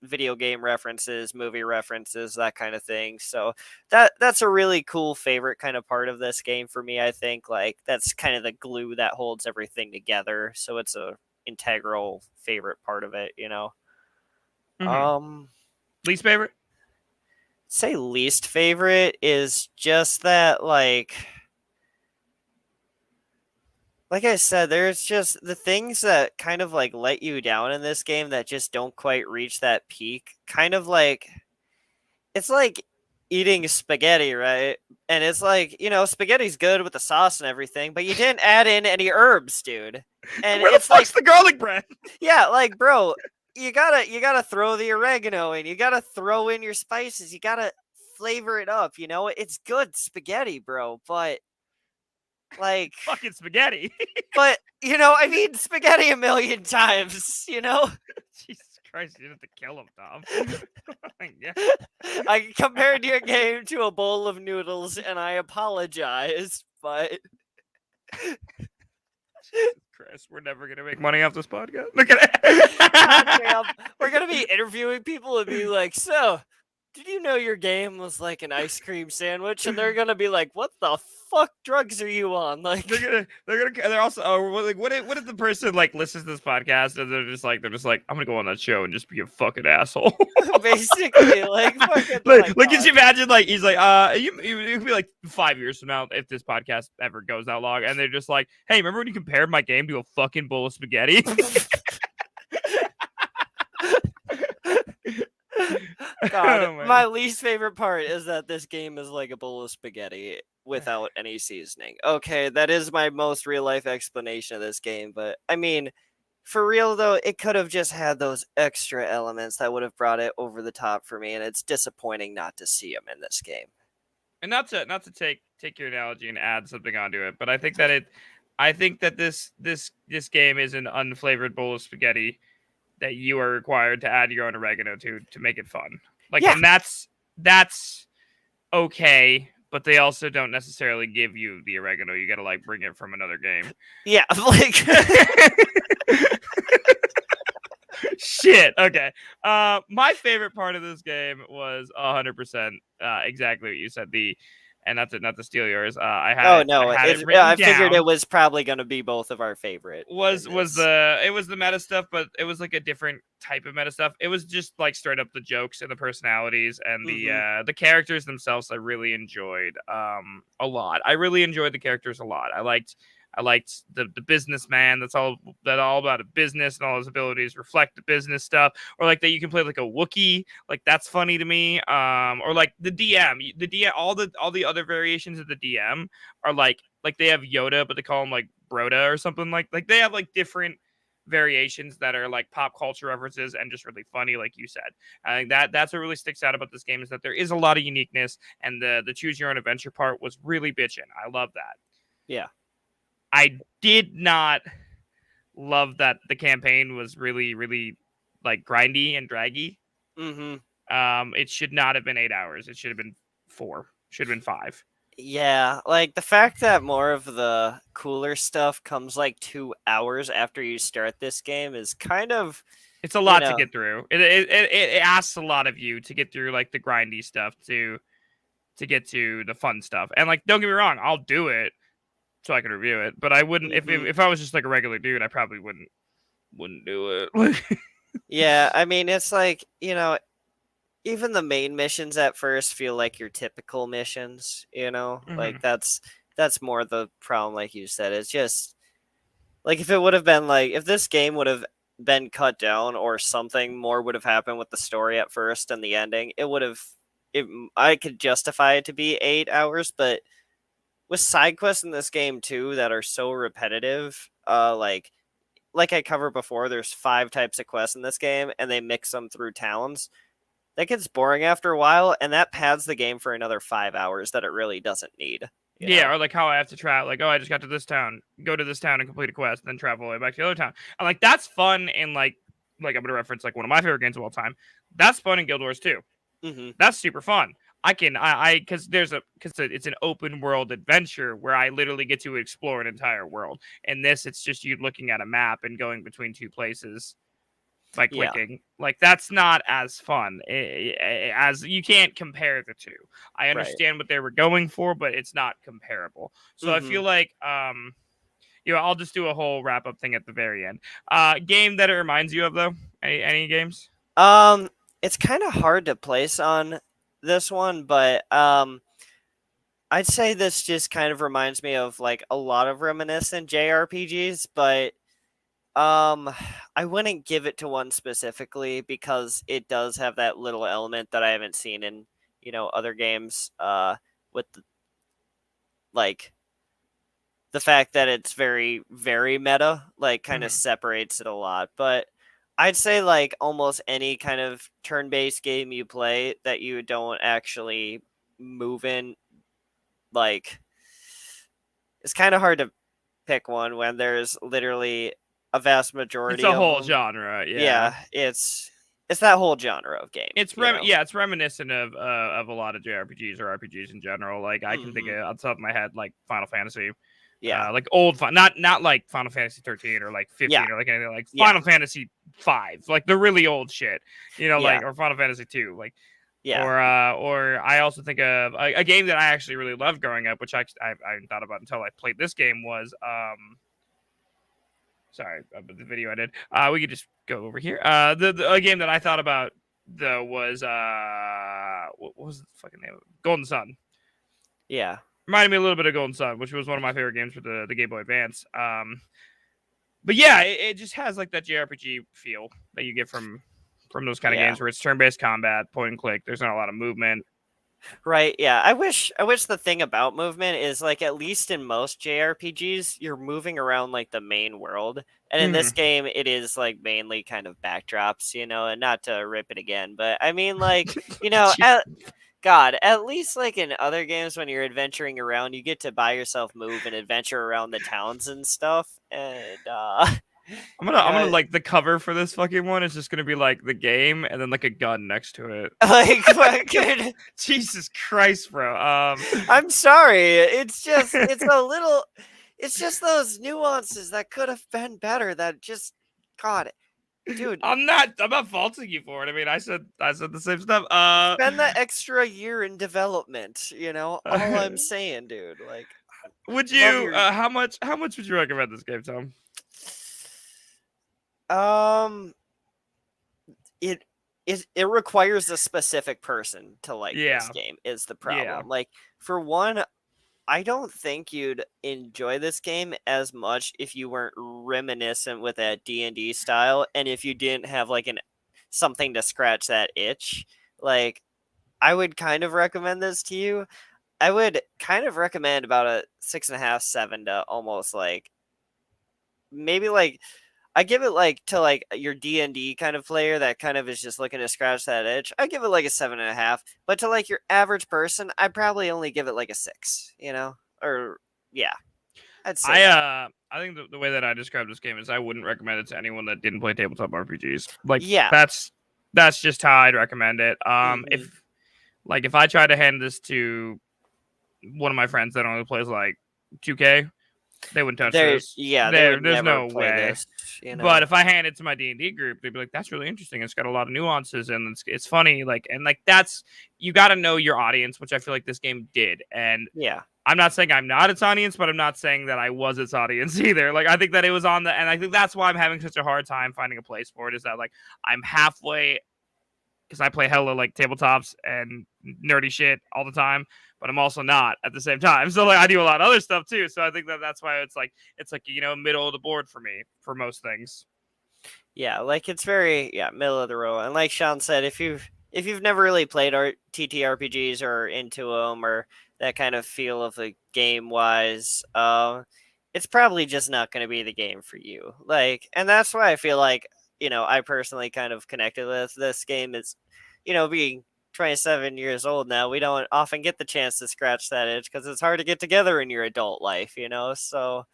video game references, movie references, that kind of thing. So that's a really cool favorite kind of part of this game for me. I think like that's kind of the glue that holds everything together. So it's a integral favorite part of it. Mm-hmm. Least favorite? Say least favorite is just that like I said, there's just the things that kind of like let you down in this game that just don't quite reach that peak. Kind of like it's like eating spaghetti, right? And it's like, spaghetti's good with the sauce and everything, but you didn't add in any herbs, dude. And Where the it's fuck's like the garlic bread? yeah, like bro, you gotta throw the oregano in, you gotta throw in your spices, you gotta flavor it up, it's good spaghetti, bro, but like Fucking spaghetti. but I mean spaghetti a million times, Jesus Christ, you have to kill him, Tom. Yeah. I compared your game to a bowl of noodles and I apologize, but Jesus Christ, we're never gonna make money off this podcast. Look at it. God damn, we're gonna be interviewing people and be like, so did you know your game was like an ice cream sandwich? And they're gonna be like, what the fuck drugs are you on? Like they're also like what if the person like listens to this podcast and they're just like I'm gonna go on that show and just be a fucking asshole. basically like fucking like could you imagine like he's like you could be like 5 years from now if this podcast ever goes that long and they're just like, hey, remember when you compared my game to a fucking bowl of spaghetti? God, Oh, man. my least favorite part is that this game is like a bowl of spaghetti without any seasoning. Okay, that is my most real life explanation of this game, but I mean, for real though, it could have just had those extra elements that would have brought it over the top for me, and it's disappointing not to see them in this game. And not to take your analogy and add something onto it, but I think that this game is an unflavored bowl of spaghetti that you are required to add your own oregano to make it fun. Like, Yeah. and that's okay, but they also don't necessarily give you the oregano. You got to like bring it from another game. Yeah, like Shit. Okay. My favorite part of this game was 100% exactly what you said. And not to steal yours. I had it written I figured down. it was probably going to be both of our favorite. It was the meta stuff, but it was like a different type of meta stuff. It was just like straight up the jokes and the personalities and the characters themselves. I really enjoyed a lot. I really enjoyed the characters a lot. I liked the businessman that's all about a business, and all his abilities reflect the business stuff. Or like that you can play like a Wookiee, like that's funny to me. Or like the DM, all the other variations of the DM are like they have Yoda, but they call him like Broda or something like they have like different variations that are like pop culture references and just really funny, like you said. I think that's what really sticks out about this game is that there is a lot of uniqueness, and the choose your own adventure part was really bitchin'. I love that. Yeah. I did not love that the campaign was really, really like grindy and draggy. It should not have been 8 hours. It should have been 4. Should have been 5. Yeah, like the fact that more of the cooler stuff comes like 2 hours after you start this game is kind of. It's a lot to get through. It asks a lot of you to get through like the grindy stuff to get to the fun stuff. And like, don't get me wrong, I'll do it so I can review it, but I wouldn't if I was just like a regular dude, I probably wouldn't do it. Yeah, I mean, it's like, even the main missions at first feel like your typical missions, like that's more the problem. Like you said, it's just like if it would have been like if this game would have been cut down or something more would have happened with the story at first and the ending, I could justify it to be 8 hours, but with side quests in this game too that are so repetitive, like I covered before, there's 5 types of quests in this game, and they mix them through towns. That gets boring after a while, and that pads the game for another 5 hours that it really doesn't need. Yeah, or like how I have to travel. Like, oh, I just got to this town, go to this town and complete a quest, and then travel all the way back to the other town. And like that's fun. And like I'm gonna reference like one of my favorite games of all time. That's fun in Guild Wars 2. That's super fun. Because it's an open world adventure where I literally get to explore an entire world. And this, it's just you looking at a map and going between 2 places by clicking. Like that's not as fun as you can't compare the two. I understand what they were going for, but it's not comparable. So I feel like I'll just do a whole wrap up thing at the very end. Game that it reminds you of though? Any games? It's kind of hard to place on this one, but I'd say this just kind of reminds me of like a lot of reminiscent JRPGs, but I wouldn't give it to one specifically because it does have that little element that I haven't seen in other games, with the fact that it's very, very meta, like kind of separates it a lot. But I'd say like almost any kind of turn-based game you play that you don't actually move in, like it's kind of hard to pick one when there's literally a vast majority. It's a whole genre. Yeah, it's that whole genre of game. It's it's reminiscent of a lot of JRPGs or RPGs in general. Like I can think of on the top of my head like Final Fantasy. Yeah, like old not like Final Fantasy 13 or like 15 or like anything, like Final Fantasy 5, like the really old shit, like, or Final Fantasy 2, like, or I also think of a game that I actually really loved growing up, which I hadn't thought about until I played this game, was sorry, the video I did. We could just go over here. A game that I thought about though was what was the fucking name of it? Golden Sun. Yeah. Reminded me a little bit of Golden Sun, which was one of my favorite games for the Game Boy Advance. But yeah, it just has like that JRPG feel that you get from those kind of games where it's turn-based combat, point and click. There's not a lot of movement. Right. Yeah. I wish the thing about movement is like at least in most JRPGs, you're moving around like the main world, and in this game, it is like mainly kind of backdrops, and not to rip it again, but I mean like God, at least like in other games when you're adventuring around, you get to buy yourself move and adventure around the towns and stuff. And I'm gonna like the cover for this fucking one is just gonna be like the game and then like a gun next to it. like fucking Jesus Christ, bro. I'm sorry. It's just it's just those nuances that could have been better that just God, dude. I'm not faulting you for it. I mean, I said the same stuff. Spend that extra year in development, all I'm saying, dude. Like would you how much would you recommend this game, Tom? It requires a specific person to like this Yeah. game is the problem. Yeah. Like for one, I don't think you'd enjoy this game as much if you weren't reminiscent with that D&D style and if you didn't have like something to scratch that itch. Like I would kind of recommend this to you. I would kind of recommend about a 6.5, 7 to almost like maybe like I give it like to like your D&D kind of player that kind of is just looking to scratch that itch. I give it like a 7.5, but to like your average person, I'd probably only give it like a 6. Or yeah, I'd say. I think the way that I describe this game is I wouldn't recommend it to anyone that didn't play tabletop RPGs. Like Yeah, that's just how I'd recommend it. Mhm. If I tried to hand this to one of my friends that only plays like 2K, they wouldn't touch this. Yeah, there's never no play way. this. But if I hand it to my D&D group, they'd be like, "That's really interesting. It's got a lot of nuances and it's funny." That's you got to know your audience, which I feel like this game did. And yeah, I'm not saying I'm not its audience, but I'm not saying that I was its audience either. Like I think that it was on and I think that's why I'm having such a hard time finding a place for it. Is that like I'm halfway because I play hella like tabletops and nerdy shit all the time, but I'm also not at the same time. So like I do a lot of other stuff too. So I think that's why it's like middle of the board for me for most things. yeah. Like it's very middle of the road. And like Sean said, if you've never really played TTRPGs or into them or that kind of feel of the game wise, it's probably just not going to be the game for you. Like, and that's why I feel like I personally kind of connected with this game is, being 27 years old now, we don't often get the chance to scratch that itch because it's hard to get together in your adult life, so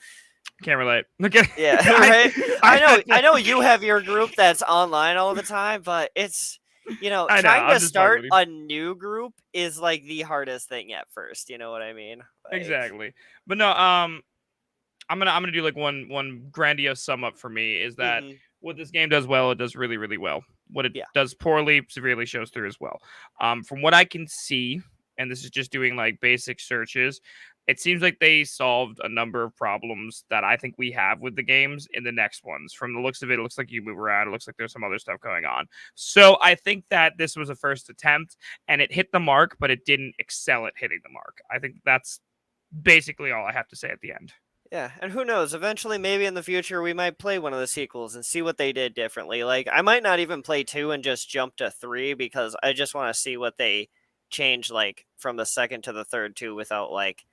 can't relate. Okay. Yeah, right. I know you have your group that's online all the time, but it's trying to start a new group is like the hardest thing at first. You know what I mean? Like, exactly. But no, I'm gonna do like one grandiose sum up for me is that what this game does well, it does really, really well. What it does poorly, severely shows through as well. From what I can see, and this is just doing like basic searches, it seems like they solved a number of problems that I think we have with the games in the next ones. From the looks of it, it looks like you move around. It looks like there's some other stuff going on. So I think that this was a first attempt, and it hit the mark, but it didn't excel at hitting the mark. I think that's basically all I have to say at the end. Yeah, and who knows? Eventually, maybe in the future, we might play one of the sequels and see what they did differently. Like, I might not even play 2 and just jump to 3 because I just want to see what they changed, like, from the second to the third, too, without, like,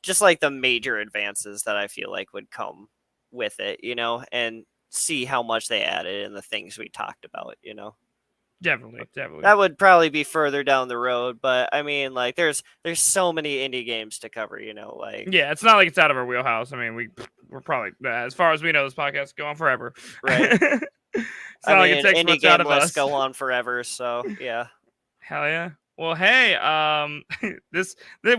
just like the major advances that I feel like would come with it, and see how much they added and the things we talked about, Definitely. That would probably be further down the road, but I mean, like, there's so many indie games to cover, like. Yeah, it's not like it's out of our wheelhouse. I mean, we're probably as far as we know, this podcast go on forever. Right. I mean, like indie game lists go on forever, so yeah. Hell yeah. Well, hey,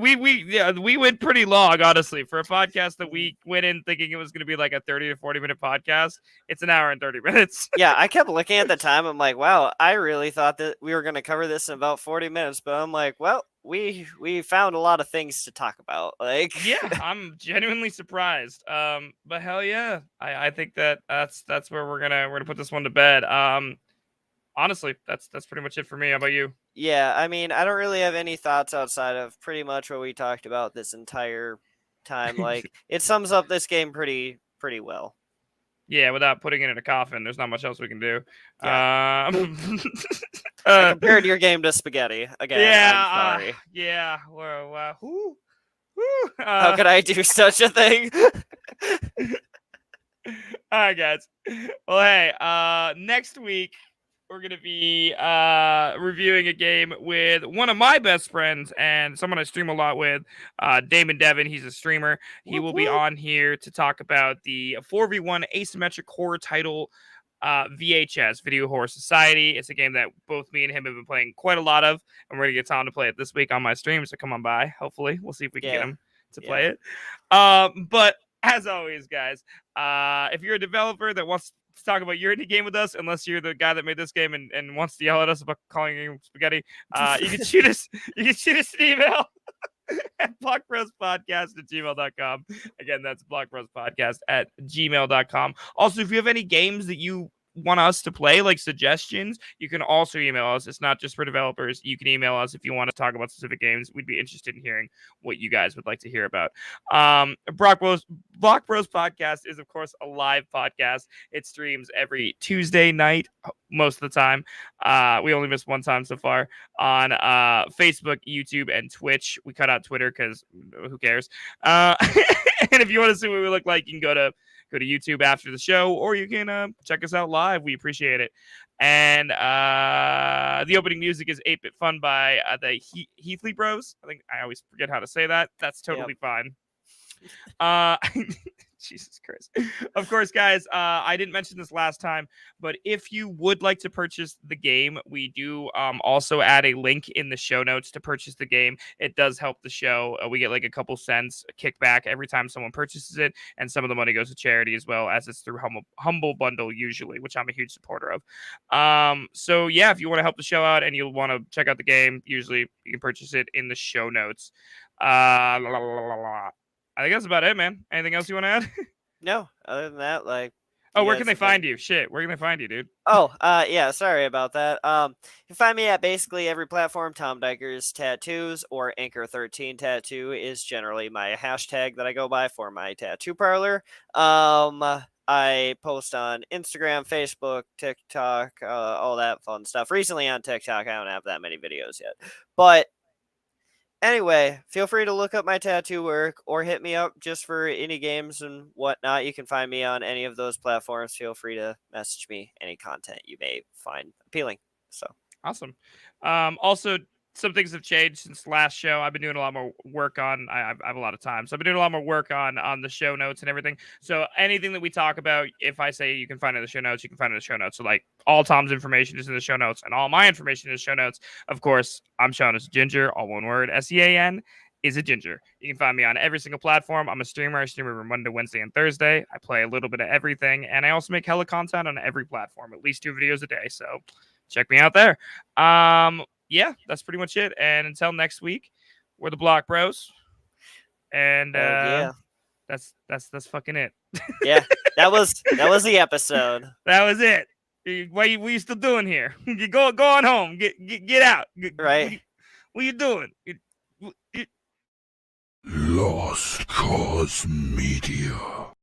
we went pretty long, honestly, for a podcast that we went in thinking it was going to be like a 30 to 40 minute podcast. It's an hour and 30 minutes. Yeah, I kept looking at the time. I'm like, wow, I really thought that we were going to cover this in about 40 minutes, but I'm like, well, we found a lot of things to talk about. Like, yeah, I'm genuinely surprised. But hell yeah, I think that's where we're gonna put this one to bed. Honestly, that's pretty much it for me. How about you? Yeah, I mean, I don't really have any thoughts outside of pretty much what we talked about this entire time. Like, it sums up this game pretty well. Yeah, without putting it in a coffin, there's not much else we can do. Yeah. I compared your game to spaghetti again. Yeah, I'm sorry. Yeah. Well, how could I do such a thing? All right, guys. Well, hey, next week we're going to be reviewing a game with one of my best friends and someone I stream a lot with, Damon Devin. He's a streamer. He will be on here to talk about the 4v1 asymmetric horror title VHS, Video Horror Society. It's a game that both me and him have been playing quite a lot of, and we're going to get Tom to play it this week on my stream, so come on by. Hopefully, we'll see if we can get him to play it. But as always, guys, if you're a developer that wants to talk about your indie game with us, unless you're the guy that made this game and wants to yell at us about calling it spaghetti, you can shoot us. You can shoot us an email at blockbrospodcast@gmail.com. Again, that's blockbrospodcast@gmail.com. Also, if you have any games that you want us to play, like suggestions, you can also email us. It's not just for developers. You can email us if you want to talk about specific games. We'd be interested in hearing what you guys would like to hear about. Block Bros Podcast is, of course, a live podcast. It streams every Tuesday night, most of the time. We only missed one time so far on Facebook, YouTube, and Twitch. We cut out Twitter because who cares? And if you want to see what we look like, you can go to YouTube after the show, or you can check us out live. We appreciate it. And the opening music is 8-Bit Fun by the Heathley Bros. I think I always forget how to say that. That's totally fine. Jesus Christ. Of course, guys, I didn't mention this last time, but if you would like to purchase the game, we do also add a link in the show notes to purchase the game. It does help the show. We get like a couple cents kickback every time someone purchases it, and some of the money goes to charity as well, as it's through Humble Bundle usually, which I'm a huge supporter of. So yeah, if you want to help the show out and you want to check out the game, usually you can purchase it in the show notes. I think that's about it, man. Anything else you want to add? No, other than that, like. Where can they find you? Shit, where can they find you, dude? Yeah, sorry about that. You can find me at basically every platform. Tom Dykers Tattoos or Anchor 13 Tattoo is generally my hashtag that I go by for my tattoo parlor. I post on Instagram, Facebook, TikTok, all that fun stuff. Recently on TikTok, I don't have that many videos yet, but anyway, feel free to look up my tattoo work or hit me up just for any games and whatnot. You can find me on any of those platforms. Feel free to message me any content you may find appealing. So awesome. Also, some things have changed since last show. I've been doing a lot more work on. I have a lot of time, so I've been doing a lot more work on the show notes and everything. So anything that we talk about, if I say you can find it in the show notes, you can find it in the show notes. So like all Tom's information is in the show notes, and all my information is show notes. Of course, I'm shown as Ginger, all one word. SEAN is a Ginger. You can find me on every single platform. I'm a streamer. I stream every Monday, Wednesday, and Thursday. I play a little bit of everything, and I also make hella content on every platform, at least 2 videos a day. So check me out there. Yeah, that's pretty much it. And until next week, we're the Block Bros. And that's fucking it. Yeah, that was the episode. That was it. What are you still doing here? Go on home. Get out. Right. What are you doing? Lost Cause Media.